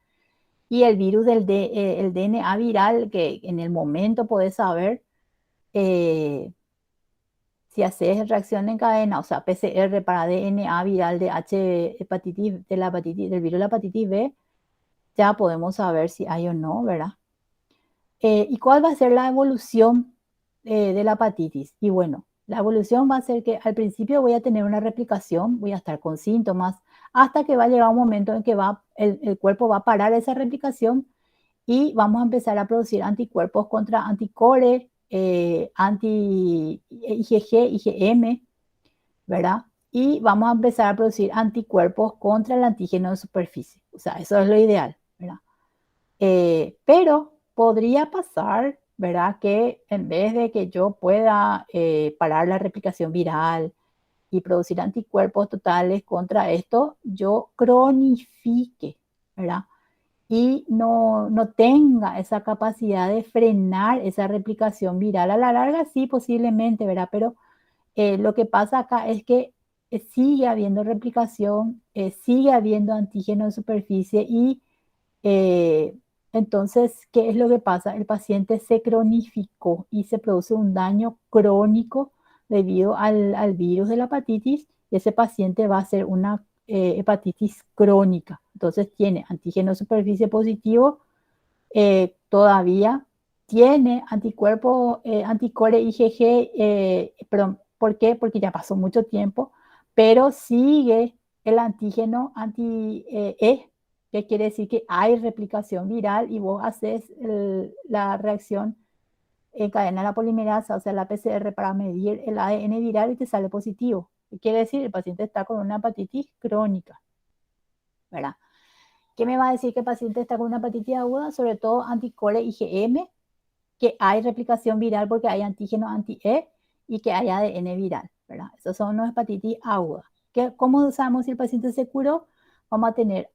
y el virus el DNA viral, que en el momento podés saber si haces reacción en cadena, o sea, PCR para DNA viral de hepatitis, del virus de la hepatitis B, ya podemos saber si hay o no, ¿verdad? ¿Y cuál va a ser la evolución de la hepatitis? Y bueno, la evolución va a ser que al principio voy a tener una replicación, voy a estar con síntomas, hasta que va a llegar un momento en que el cuerpo va a parar esa replicación y vamos a empezar a producir anticuerpos contra anticore, anti-IgG, IgM, ¿verdad? Y vamos a empezar a producir anticuerpos contra el antígeno de superficie. O sea, eso es lo ideal, ¿verdad? Pero podría pasar, ¿verdad? Que en vez de que yo pueda parar la replicación viral y producir anticuerpos totales contra esto, yo cronifique, ¿verdad? Y no tenga esa capacidad de frenar esa replicación viral. A la larga sí, posiblemente, ¿verdad? Pero lo que pasa acá es que sigue habiendo replicación, sigue habiendo antígeno de superficie y entonces, ¿qué es lo que pasa? El paciente se cronificó y se produce un daño crónico debido al virus de la hepatitis, y ese paciente va a ser una hepatitis crónica. Entonces tiene antígeno de superficie positivo, todavía tiene anticuerpo, anticore IgG, perdón, ¿por qué? Porque ya pasó mucho tiempo, pero sigue el antígeno anti-E, que quiere decir que hay replicación viral y vos haces la reacción en cadena de la polimerasa, o sea, la PCR, para medir el ADN viral y te sale positivo. ¿Qué quiere decir? El paciente está con una hepatitis crónica, ¿verdad? ¿Qué me va a decir que el paciente está con una hepatitis aguda? Sobre todo anticore IgM, que hay replicación viral porque hay antígeno anti-E y que hay ADN viral, ¿verdad? Esos son los hepatitis agudas. ¿Cómo sabemos si el paciente se curó? Vamos a tener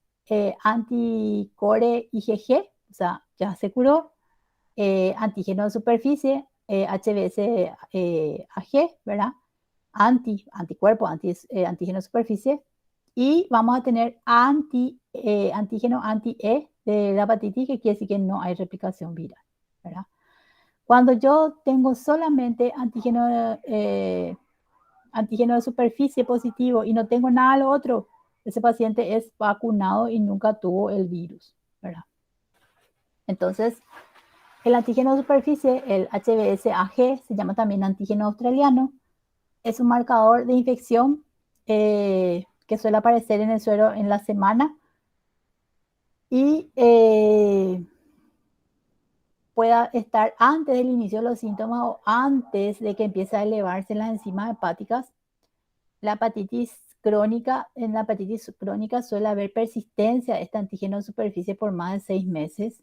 anticore IgG, o sea, ya se curó, antígeno de superficie, HBsAg, ¿verdad? Anticuerpo, antígeno de superficie, y vamos a tener antígeno anti-E de la hepatitis, que quiere decir que no hay replicación viral, ¿verdad? Cuando yo tengo solamente antígeno de superficie positivo y no tengo nada de lo otro, ese paciente es vacunado y nunca tuvo el virus, ¿verdad? Entonces, el antígeno de superficie, el HBsAg, se llama también antígeno australiano, es un marcador de infección que suele aparecer en el suero en la semana y pueda estar antes del inicio de los síntomas o antes de que empiece a elevarse las enzimas hepáticas. La hepatitis crónica, en la hepatitis crónica suele haber persistencia de este antígeno de superficie por más de 6 meses.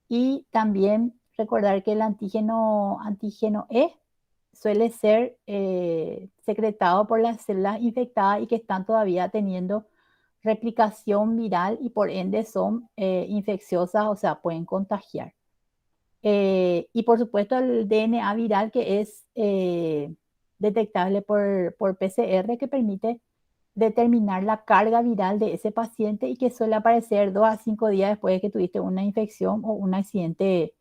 Y también recordar que el antígeno E suele ser secretado por las células infectadas y que están todavía teniendo replicación viral y por ende son infecciosas, o sea, pueden contagiar. Y por supuesto el DNA viral, que es detectable por PCR, que permite determinar la carga viral de ese paciente y que suele aparecer 2 a 5 días después de que tuviste una infección o un accidente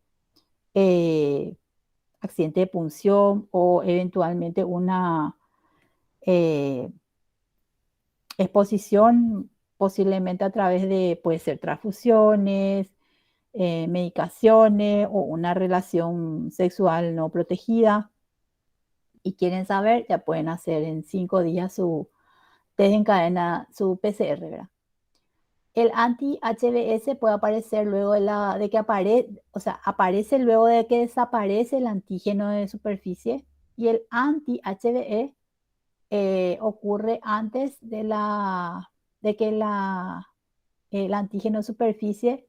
accidente de punción o eventualmente una exposición posiblemente a través de, puede ser transfusiones, medicaciones o una relación sexual no protegida y quieren saber, ya pueden hacer en 5 días su test en cadena, su PCR, ¿verdad? El anti-HBs puede aparecer luego de que aparece luego de que desaparece el antígeno de superficie, y el anti-HBe ocurre antes de que el antígeno de superficie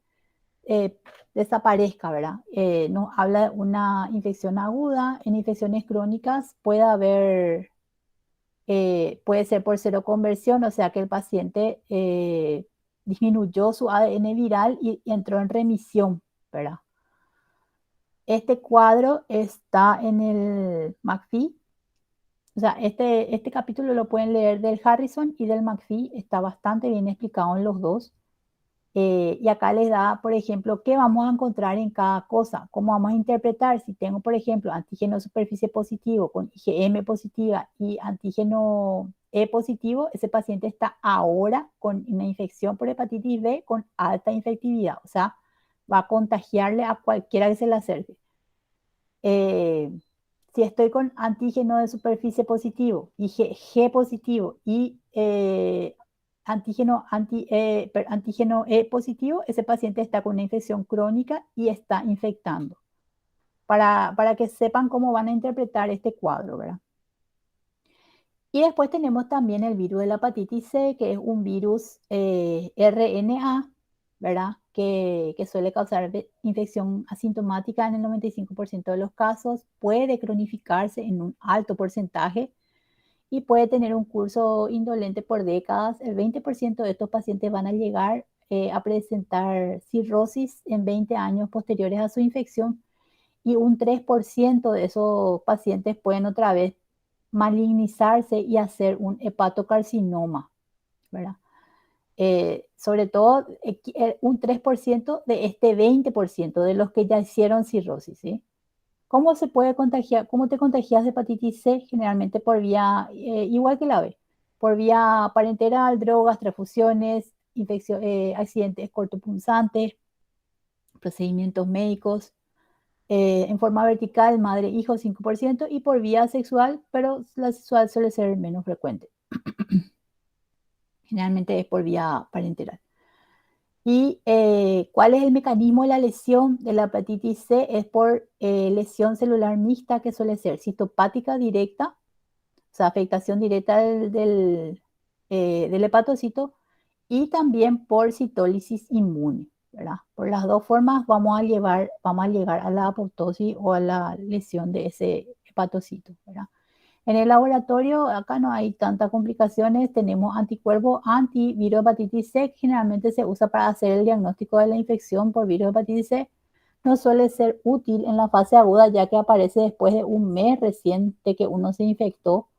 desaparezca, ¿verdad? Nos habla de una infección aguda. En infecciones crónicas puede ser por seroconversión, o sea que el paciente disminuyó su ADN viral y entró en remisión, ¿verdad? Este cuadro está en el McPhee. O sea, este capítulo lo pueden leer del Harrison y del McPhee, está bastante bien explicado en los dos. Y acá les da, por ejemplo, qué vamos a encontrar en cada cosa, cómo vamos a interpretar. Si tengo, por ejemplo, antígeno superficie positivo con IgM positiva y antígeno E positivo, ese paciente está ahora con una infección por hepatitis B con alta infectividad, o sea, va a contagiarle a cualquiera que se le acerque. Si estoy con antígeno de superficie positivo, IgG positivo y antígeno E positivo, ese paciente está con una infección crónica y está infectando. Para que sepan cómo van a interpretar este cuadro, ¿verdad? Y después tenemos también el virus de la hepatitis C, que es un virus RNA, ¿verdad? Que suele causar infección asintomática en el 95% de los casos, puede cronificarse en un alto porcentaje y puede tener un curso indolente por décadas. El 20% de estos pacientes van a llegar a presentar cirrosis en 20 años posteriores a su infección, y un 3% de esos pacientes pueden otra vez malignizarse y hacer un hepatocarcinoma, ¿verdad? Sobre todo un 3% de este 20% de los que ya hicieron cirrosis, ¿sí? ¿Cómo se puede contagiar? ¿Cómo te contagias de hepatitis C? Generalmente por vía, igual que la B, por vía parenteral, drogas, transfusiones, accidentes cortopunzantes, procedimientos médicos, en forma vertical, madre-hijo 5%, y por vía sexual, pero la sexual suele ser menos frecuente. Generalmente es por vía parenteral. ¿Y cuál es el mecanismo de la lesión de la hepatitis C? Es por lesión celular mixta, que suele ser citopática directa, o sea, afectación directa del hepatocito, y también por citólisis inmune, ¿verdad? Por las dos formas vamos a llegar a la apoptosis o a la lesión de ese hepatocito, ¿verdad? En el laboratorio, acá no hay tantas complicaciones. Tenemos anticuerpos antivirus de hepatitis C, que generalmente se usa para hacer el diagnóstico de la infección por virus de hepatitis C. No suele ser útil en la fase aguda, ya que aparece después de un mes recién de que uno se infectó.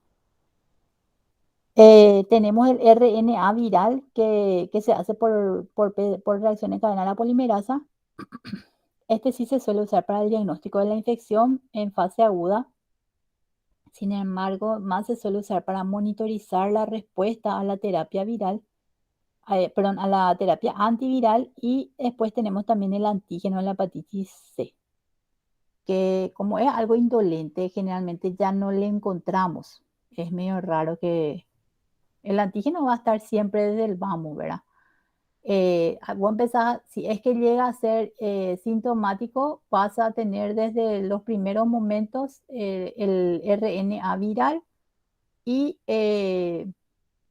Tenemos el RNA viral que se hace por reacción en cadena de la polimerasa. Este sí se suele usar para el diagnóstico de la infección en fase aguda. Sin embargo, más se suele usar para monitorizar la respuesta a la terapia viral, a la terapia antiviral. Y después tenemos también el antígeno de la hepatitis C, que como es algo indolente, generalmente ya no le encontramos. Es medio raro que el antígeno va a estar siempre desde el vamos, ¿verdad? Vos empezás, si es que llega a ser sintomático, vas a tener desde los primeros momentos el RNA viral, y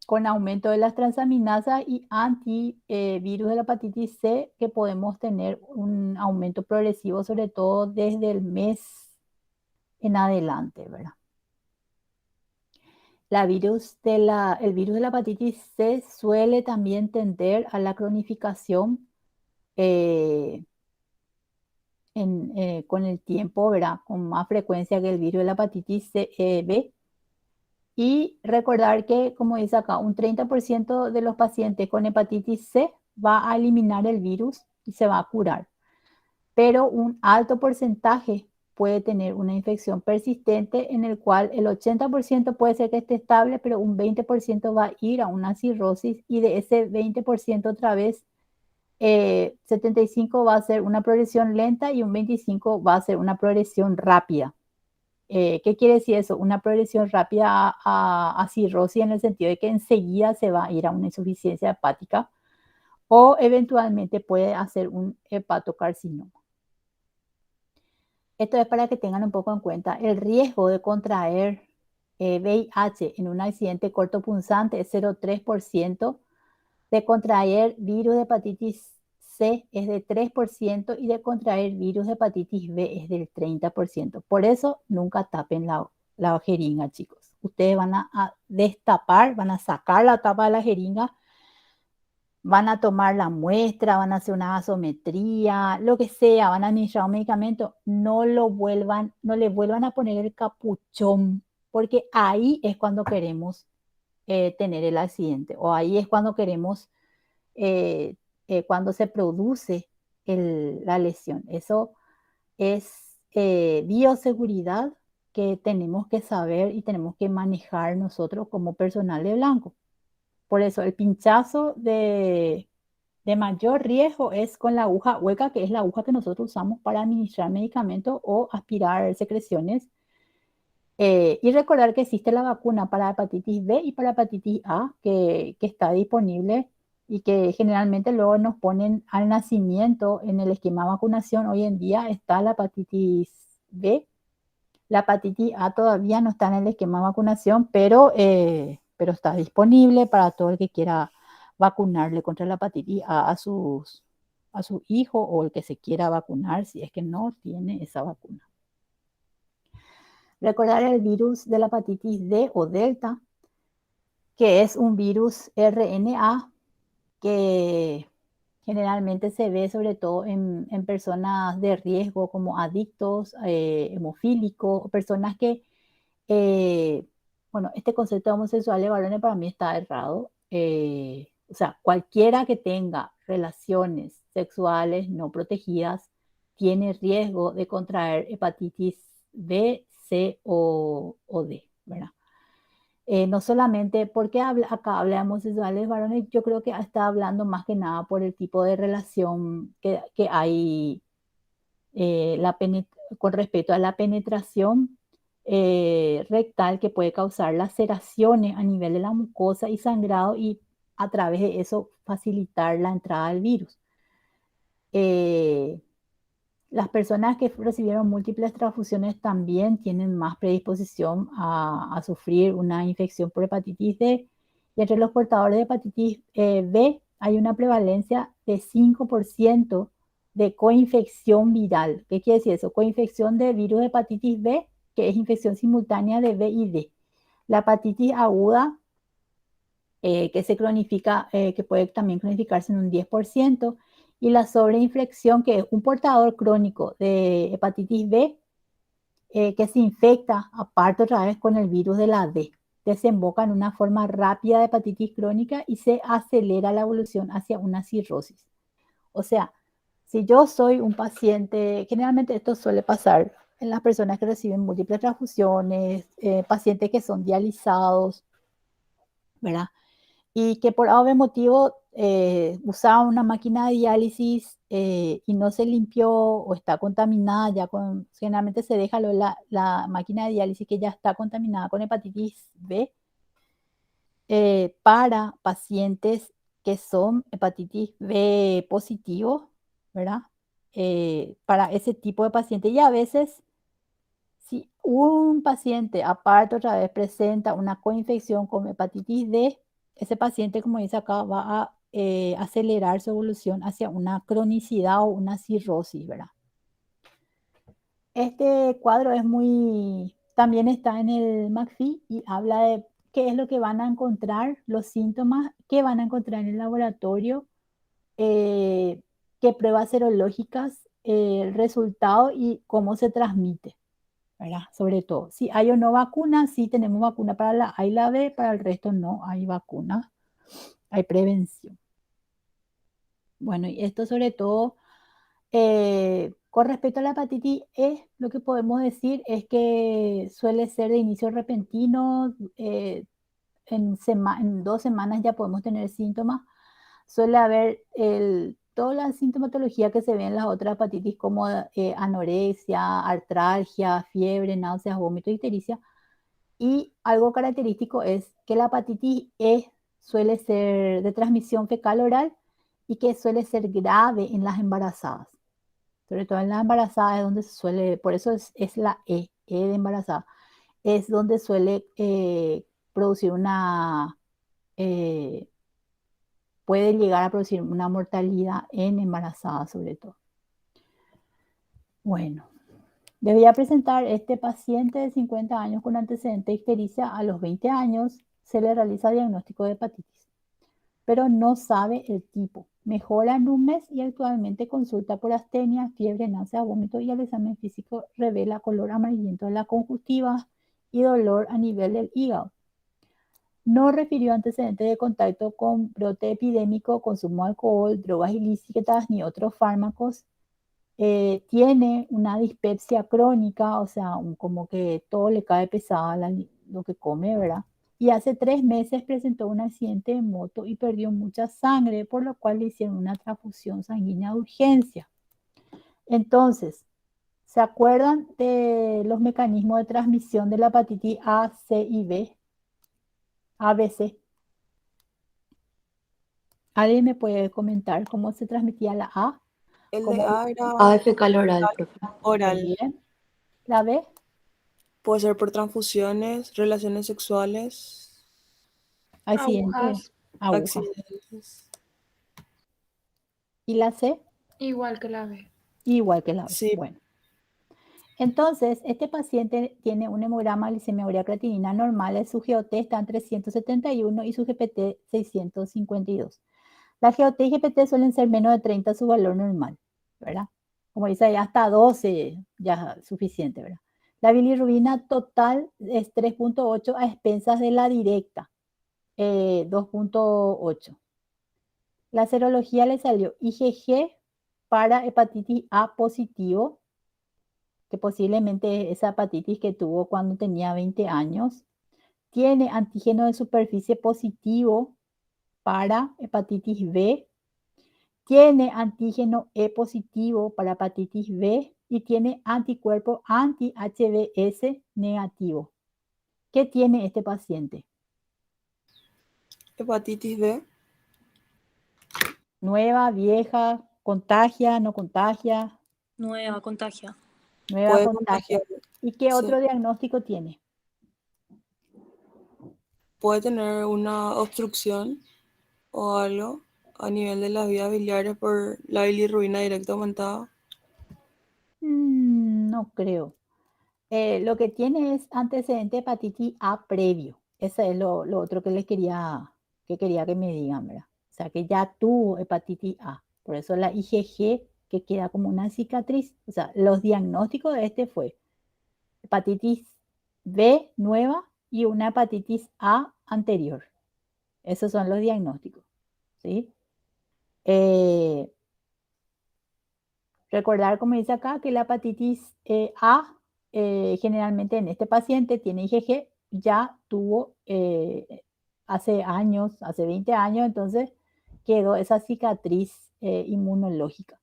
con aumento de las transaminasas y antivirus de la hepatitis C, que podemos tener un aumento progresivo, sobre todo desde el mes en adelante, ¿verdad? El virus de la hepatitis C suele también tender a la cronificación con el tiempo, ¿verdad? Con más frecuencia que el virus de la hepatitis B. Y recordar que, como dice acá, un 30% de los pacientes con hepatitis C va a eliminar el virus y se va a curar. Pero un alto porcentaje puede tener una infección persistente en el cual el 80% puede ser que esté estable, pero un 20% va a ir a una cirrosis y de ese 20% otra vez 75 va a ser una progresión lenta y un 25 va a ser una progresión rápida. ¿Qué quiere decir eso? Una progresión rápida a cirrosis en el sentido de que enseguida se va a ir a una insuficiencia hepática o eventualmente puede hacer un hepatocarcinoma. Esto es para que tengan un poco en cuenta el riesgo de contraer VIH en un accidente cortopunzante es 0,3%, de contraer virus de hepatitis C es de 3% y de contraer virus de hepatitis B es del 30%. Por eso nunca tapen la jeringa, chicos. Ustedes van a destapar, van a sacar la tapa de la jeringa, van a tomar la muestra, van a hacer una gasometría, lo que sea, van a administrar un medicamento, no le vuelvan a poner el capuchón, porque ahí es cuando queremos tener el accidente, o ahí es cuando queremos, cuando se produce la lesión. Eso es bioseguridad que tenemos que saber y tenemos que manejar nosotros como personal de blanco. Por eso el pinchazo de mayor riesgo es con la aguja hueca, que es la aguja que nosotros usamos para administrar medicamentos o aspirar secreciones. Y recordar que existe la vacuna para hepatitis B y para hepatitis A que está disponible y que generalmente luego nos ponen al nacimiento en el esquema de vacunación. Hoy en día está la hepatitis B. La hepatitis A todavía no está en el esquema de vacunación, pero está disponible para todo el que quiera vacunarle contra la hepatitis A a su hijo o el que se quiera vacunar si es que no tiene esa vacuna. Recordar el virus de la hepatitis D o delta, que es un virus RNA que generalmente se ve sobre todo en personas de riesgo como adictos, hemofílicos, o personas que, bueno, este concepto de homosexuales varones para mí está errado. O sea, cualquiera que tenga relaciones sexuales no protegidas tiene riesgo de contraer hepatitis B, C o D, ¿verdad? No solamente porque acá habla de homosexuales varones, yo creo que está hablando más que nada por el tipo de relación que hay con respecto a la penetración rectal que puede causar laceraciones a nivel de la mucosa y sangrado y a través de eso facilitar la entrada del virus. Las personas que recibieron múltiples transfusiones también tienen más predisposición a sufrir una infección por hepatitis D. Y entre los portadores de hepatitis B hay una prevalencia de 5% de coinfección viral. ¿Qué quiere decir eso? Coinfección de virus de hepatitis B, que es infección simultánea de B y D. La hepatitis aguda, que se cronifica, que puede también cronificarse en un 10%. Y la sobreinfección, que es un portador crónico de hepatitis B, que se infecta aparte otra vez con el virus de la D. Desemboca en una forma rápida de hepatitis crónica y se acelera la evolución hacia una cirrosis. O sea, si yo soy un paciente, generalmente esto suele pasar en las personas que reciben múltiples transfusiones, pacientes que son dializados, ¿verdad? Y que por algún motivo usaba una máquina de diálisis y no se limpió o está contaminada ya generalmente se deja la máquina de diálisis que ya está contaminada con hepatitis B para pacientes que son hepatitis B positivo, ¿verdad? Para ese tipo de pacientes y a veces si un paciente aparte otra vez presenta una coinfección con hepatitis D, ese paciente, como dice acá, va a acelerar su evolución hacia una cronicidad o una cirrosis, ¿verdad? Este cuadro también está en el McPhee y habla de qué es lo que van a encontrar, los síntomas que van a encontrar en el laboratorio, qué pruebas serológicas, el resultado y cómo se transmite, ¿verdad? Sobre todo, si hay o no vacuna, sí tenemos vacuna para la A y la B, para el resto no hay vacuna, hay prevención. Bueno, y esto sobre todo Con respecto a la hepatitis E, lo que podemos decir es que suele ser de inicio repentino, en 2 semanas ya podemos tener síntomas. Suele haber toda la sintomatología que se ve en las otras hepatitis como anorexia, artralgia, fiebre, náuseas, vómito, ictericia. Y algo característico es que la hepatitis E suele ser de transmisión fecal oral y que suele ser grave en las embarazadas. Sobre todo en las embarazadas es donde se suele, por eso es la E de embarazada, es donde suele producir puede llegar a producir una mortalidad en embarazadas sobre todo. Bueno, les voy a presentar este paciente de 50 años con antecedente de ictericia. A los 20 años se le realiza diagnóstico de hepatitis, pero no sabe el tipo. Mejora en un mes y actualmente consulta por astenia, fiebre, náusea, vómito y el examen físico revela color amarillento de la conjuntiva y dolor a nivel del hígado. No refirió antecedentes de contacto con brote epidémico, consumo de alcohol, drogas ilícitas ni otros fármacos. Tiene una dispepsia crónica, o sea, como que todo le cae pesado lo que come, ¿verdad? Y hace 3 meses presentó un accidente de moto y perdió mucha sangre, por lo cual le hicieron una transfusión sanguínea de urgencia. Entonces, ¿se acuerdan de los mecanismos de transmisión de la hepatitis A, C y B? ABC. ¿Alguien me puede comentar cómo se transmitía la A? El de ¿Cómo? A era A fecal oral, profe. Muy oral. bien. ¿La B? Puede ser por transfusiones, relaciones sexuales, Accidente. Agujas. Aguja. accidentes. ¿Y la C? Igual que la B. Igual que la B. Sí. Bueno. Entonces, este paciente tiene un hemograma glicemia urea creatinina normal, su GOT está en 371 y su GPT 652. La GOT y GPT suelen ser menos de 30 su valor normal, ¿verdad? Como dice ahí, hasta 12 ya es suficiente, ¿verdad? La bilirrubina total es 3.8 a expensas de la directa, 2.8. La serología le salió IgG para hepatitis A positivo, que posiblemente esa hepatitis que tuvo cuando tenía 20 años. Tiene antígeno de superficie positivo para hepatitis B. Tiene antígeno E positivo para hepatitis B y tiene anticuerpo anti-HBs negativo. ¿Qué tiene este paciente? Hepatitis B. Nueva, vieja, contagia, no contagia. Nueva, contagia. Nueva, Puede contagia. contagiar. ¿Y qué Sí. otro diagnóstico tiene? Puede tener una obstrucción o algo a nivel de las vías biliares por la bilirrubina directa aumentada. No creo. Lo que tiene es antecedente de hepatitis A previo. Eso es lo otro que quería que me digan, ¿verdad? O sea, que ya tuvo hepatitis A. Por eso la IgG que queda como una cicatriz. O sea, los diagnósticos de este fue hepatitis B nueva y una hepatitis A anterior. Esos son los diagnósticos, ¿sí? Recordar, como dice acá, que la hepatitis A generalmente en este paciente tiene IgG, ya tuvo hace años, hace 20 años, entonces quedó esa cicatriz inmunológica.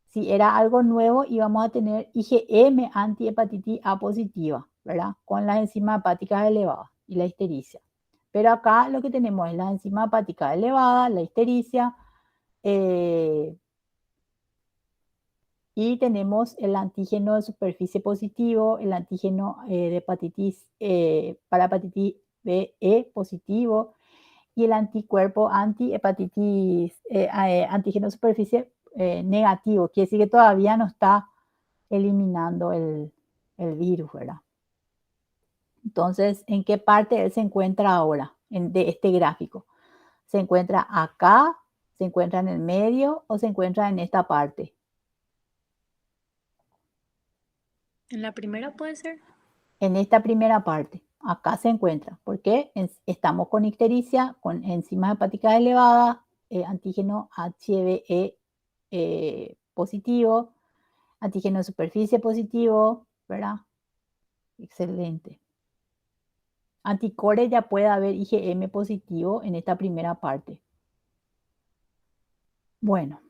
Si era algo nuevo, íbamos a tener IgM antihepatitis A positiva, ¿verdad? Con las enzimas hepáticas elevadas y la ictericia. Pero acá lo que tenemos es la enzima hepática elevada, la ictericia, y tenemos el antígeno de superficie positivo, el antígeno de hepatitis para hepatitis BE positivo y el anticuerpo antihepatitis, antígeno de superficie negativo. Quiere decir que todavía no está eliminando el virus, ¿verdad? Entonces, ¿en qué parte él se encuentra ahora de este gráfico? ¿Se encuentra acá? ¿Se encuentra en el medio o se encuentra en esta parte? ¿En la primera puede ser? En esta primera parte, acá se encuentra, porque estamos con ictericia, con enzimas hepáticas elevadas, antígeno HBe positivo, Antígeno de superficie positivo, ¿verdad? Excelente. Anticore ya puede haber IgM positivo en esta primera parte. Bueno,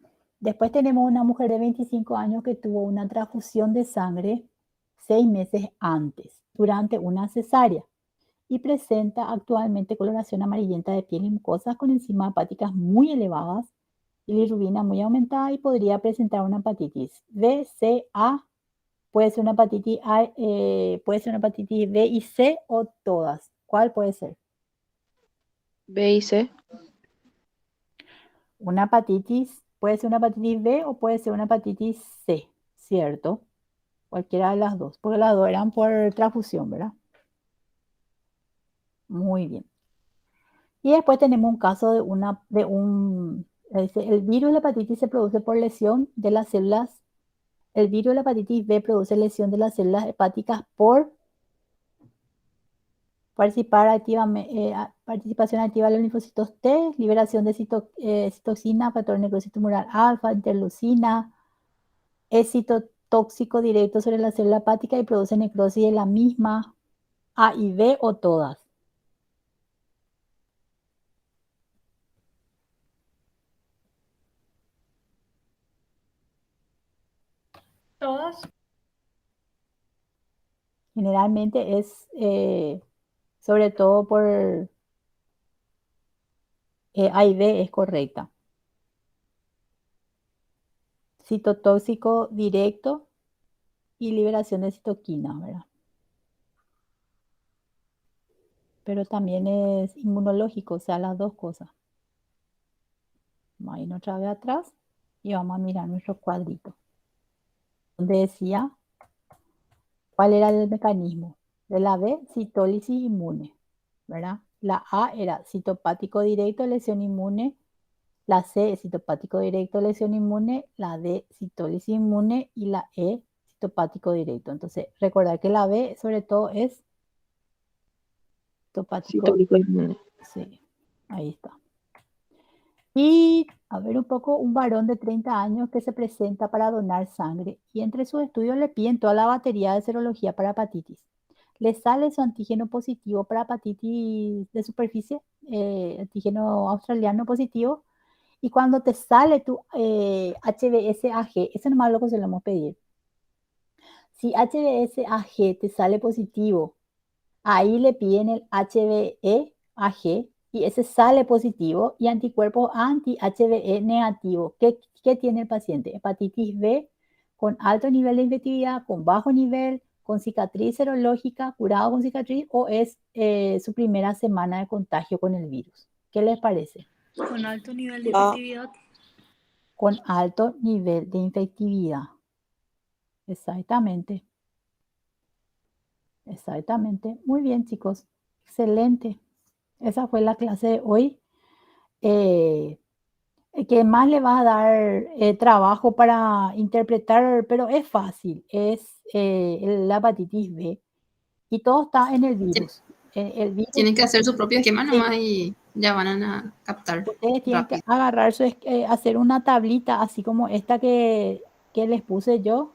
después tenemos una mujer de 25 años que tuvo una transfusión de sangre 6 meses antes, durante una cesárea, y presenta actualmente coloración amarillenta de piel y mucosas con enzimas hepáticas muy elevadas, bilirrubina muy aumentada y podría presentar una hepatitis B, C, A, puede ser una hepatitis A, puede ser una hepatitis B y C o todas. ¿Cuál puede ser? B y C. Una hepatitis, puede ser una hepatitis B o puede ser una hepatitis C, ¿cierto? Cualquiera de las dos, porque las dos eran por transfusión, ¿verdad? Muy bien. Y después tenemos un caso dice, el virus de la hepatitis se produce por lesión de las células. El virus de la hepatitis B produce lesión de las células hepáticas por participación activa de los linfocitos T, liberación de citoxina, factor de necrosis tumoral alfa, interleucina, es citotóxico directo sobre la célula hepática y produce necrosis de la misma, A y B o todas. Todas. Generalmente es sobre todo por A y B es correcta. Citotóxico directo y liberación de citoquina, ¿verdad? Pero también es inmunológico, o sea, las dos cosas. Vamos a ir otra vez atrás y vamos a mirar nuestro cuadrito. Donde decía cuál era el mecanismo. De la B, citólisis inmune, ¿verdad? La A era citopático directo, lesión inmune. La C es citopático directo, lesión inmune. La D, citólisis inmune. Y la E, citopático directo. Entonces, recordar que la B sobre todo es citopático. Citólico inmune. Sí, ahí está. Y a ver un poco, un varón de 30 años que se presenta para donar sangre y entre sus estudios le piden toda la batería de serología para hepatitis. Le sale su antígeno positivo para hepatitis de superficie, antígeno australiano positivo, y cuando te sale tu HBsAg, eso nomás lo que se lo hemos pedir. Si HBsAg te sale positivo, ahí le piden el HBeAg y ese sale positivo y anticuerpos anti-HBe negativo. ¿Qué tiene el paciente? Hepatitis B con alto nivel de infectividad, con bajo nivel, con cicatriz serológica, curado con cicatriz o es su primera semana de contagio con el virus. ¿Qué les parece? Con alto nivel de Ah. efectividad. Con alto nivel de infectividad. Exactamente. Exactamente. Muy bien, chicos. Excelente. Esa fue la clase de hoy. Que más le va a dar trabajo para interpretar, pero es fácil. Es la hepatitis B. Y todo está en el virus. El virus Tienen que hacer su propio esquema Sí. nomás y ya van a captar ustedes tienen que rápido. agarrar hacer una tablita así como esta que les puse yo.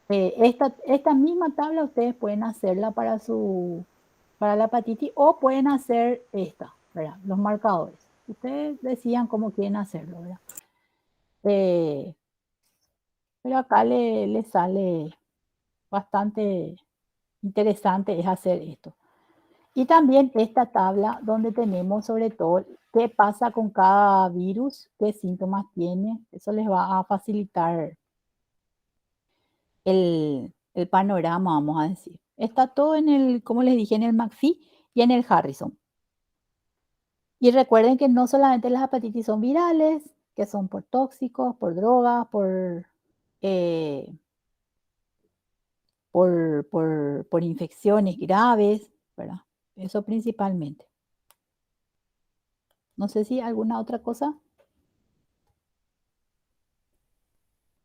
Esta misma tabla ustedes pueden hacerla para la hepatitis o pueden hacer esta, ¿verdad? Los marcadores. Ustedes decían cómo quieren hacerlo, ¿verdad? Pero acá le sale bastante interesante es hacer esto. Y también esta tabla donde tenemos sobre todo qué pasa con cada virus, qué síntomas tiene. Eso les va a facilitar el panorama, vamos a decir. Está todo como les dije, en el McPhee y en el Harrison. Y recuerden que no solamente las hepatitis son virales, que son por tóxicos, por drogas, por infecciones graves, ¿verdad? Eso principalmente. No sé si alguna otra cosa.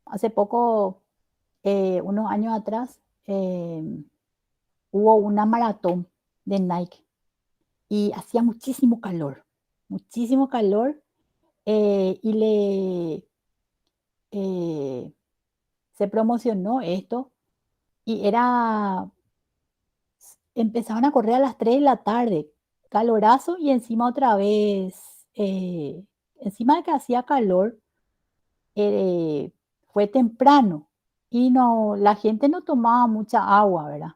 Hace poco, unos años atrás, hubo una maratón de Nike y hacía muchísimo calor y se promocionó esto y empezaban a correr a las 3 de la tarde, calorazo y encima otra vez, encima de que hacía calor, eh, fue temprano y no, la gente no tomaba mucha agua, ¿verdad?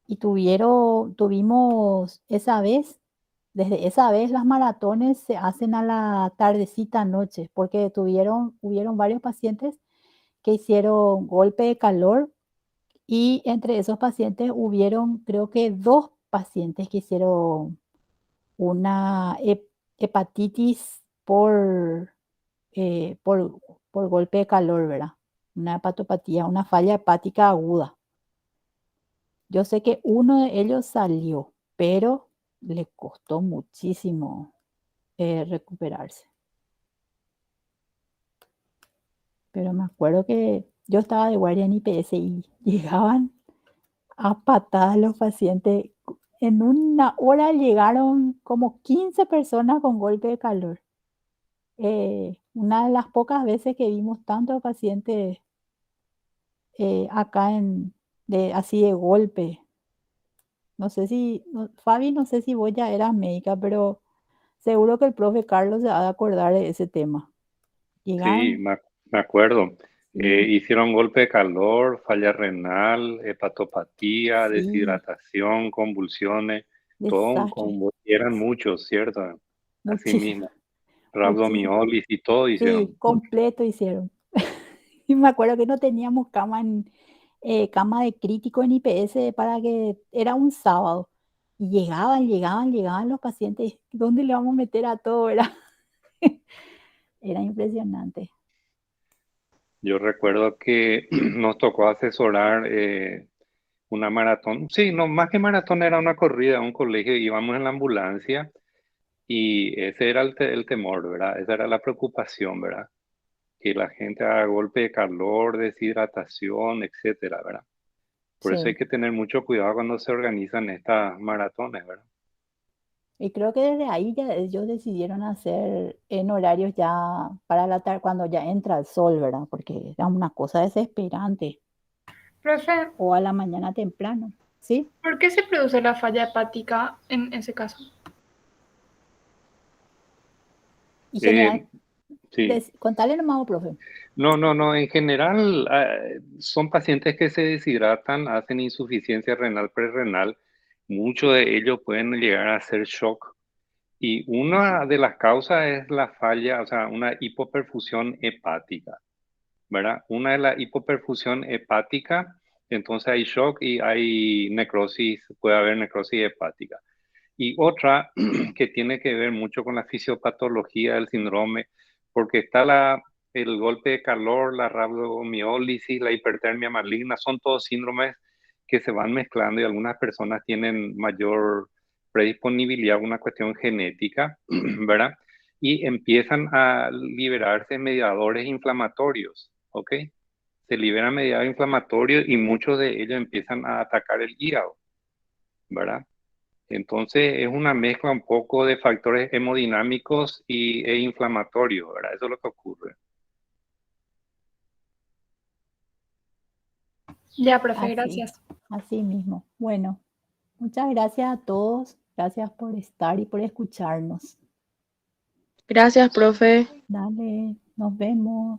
Y tuvimos desde esa vez las maratones se hacen a la tardecita noche, porque hubieron varios pacientes que hicieron golpe de calor y entre esos pacientes hubieron, creo que 2 pacientes que hicieron una hepatitis por golpe de calor, ¿verdad? Una hepatopatía, una falla hepática aguda. Yo sé que uno de ellos salió, pero le costó muchísimo recuperarse. Pero me acuerdo que yo estaba de guardia en IPS y llegaban a patadas los pacientes. En una hora llegaron como 15 personas con golpe de calor. Una de las pocas veces que vimos tantos pacientes acá así de golpe. No sé si, Fabi, no sé si vos ya eras médica, pero seguro que el profe Carlos se ha de acordar de ese tema. Sí, Llegaron, me acuerdo. sí, Hicieron golpe de calor, falla renal, hepatopatía, sí, deshidratación, convulsiones, todo un desastre. combo. Y eran muchos, ¿cierto? Así Muchísimo, mismo. muchísimo. Rhabdomiolisis y todo Sí, hicieron. completo hicieron. Y me acuerdo que no teníamos cama de crítico en IPS para que era un sábado. Y llegaban los pacientes. ¿Dónde le vamos a meter a todo? Era impresionante. Yo recuerdo que nos tocó asesorar una maratón. Sí, no, más que maratón era una corrida a un colegio. Íbamos en la ambulancia y ese era el temor, ¿verdad? Esa era la preocupación, ¿verdad? Que la gente haga golpe de calor, deshidratación, etcétera, ¿verdad? Por eso hay Sí. que tener mucho cuidado cuando se organizan estas maratones, ¿verdad? Y creo que desde ahí ya ellos decidieron hacer en horarios ya para la tarde, cuando ya entra el sol, ¿verdad? Porque era una cosa desesperante. Profe, O a la mañana temprano, ¿sí? ¿por qué se produce la falla hepática en ese caso? Y general, Sí. contale nomás, profe. No. En general, son pacientes que se deshidratan, hacen insuficiencia renal prerrenal. Muchos de ellos pueden llegar a hacer shock. Y una de las causas es la falla, o sea, una hipoperfusión hepática, ¿verdad? Una es la hipoperfusión hepática, entonces hay shock y hay necrosis, puede haber necrosis hepática. Y otra que tiene que ver mucho con la fisiopatología del síndrome, porque está el golpe de calor, la rabdomiólisis, la hipertermia maligna, son todos síndromes que se van mezclando y algunas personas tienen mayor predisponibilidad a una cuestión genética, ¿verdad? Y empiezan a liberarse mediadores inflamatorios, ¿ok? Se liberan mediadores inflamatorios y muchos de ellos empiezan a atacar el hígado, ¿verdad? Entonces es una mezcla un poco de factores hemodinámicos e inflamatorios, ¿verdad? Eso es lo que ocurre. Ya, profe, Así, gracias. así mismo. Bueno, muchas gracias a todos. Gracias por estar y por escucharnos. Gracias, profe. Dale, nos vemos.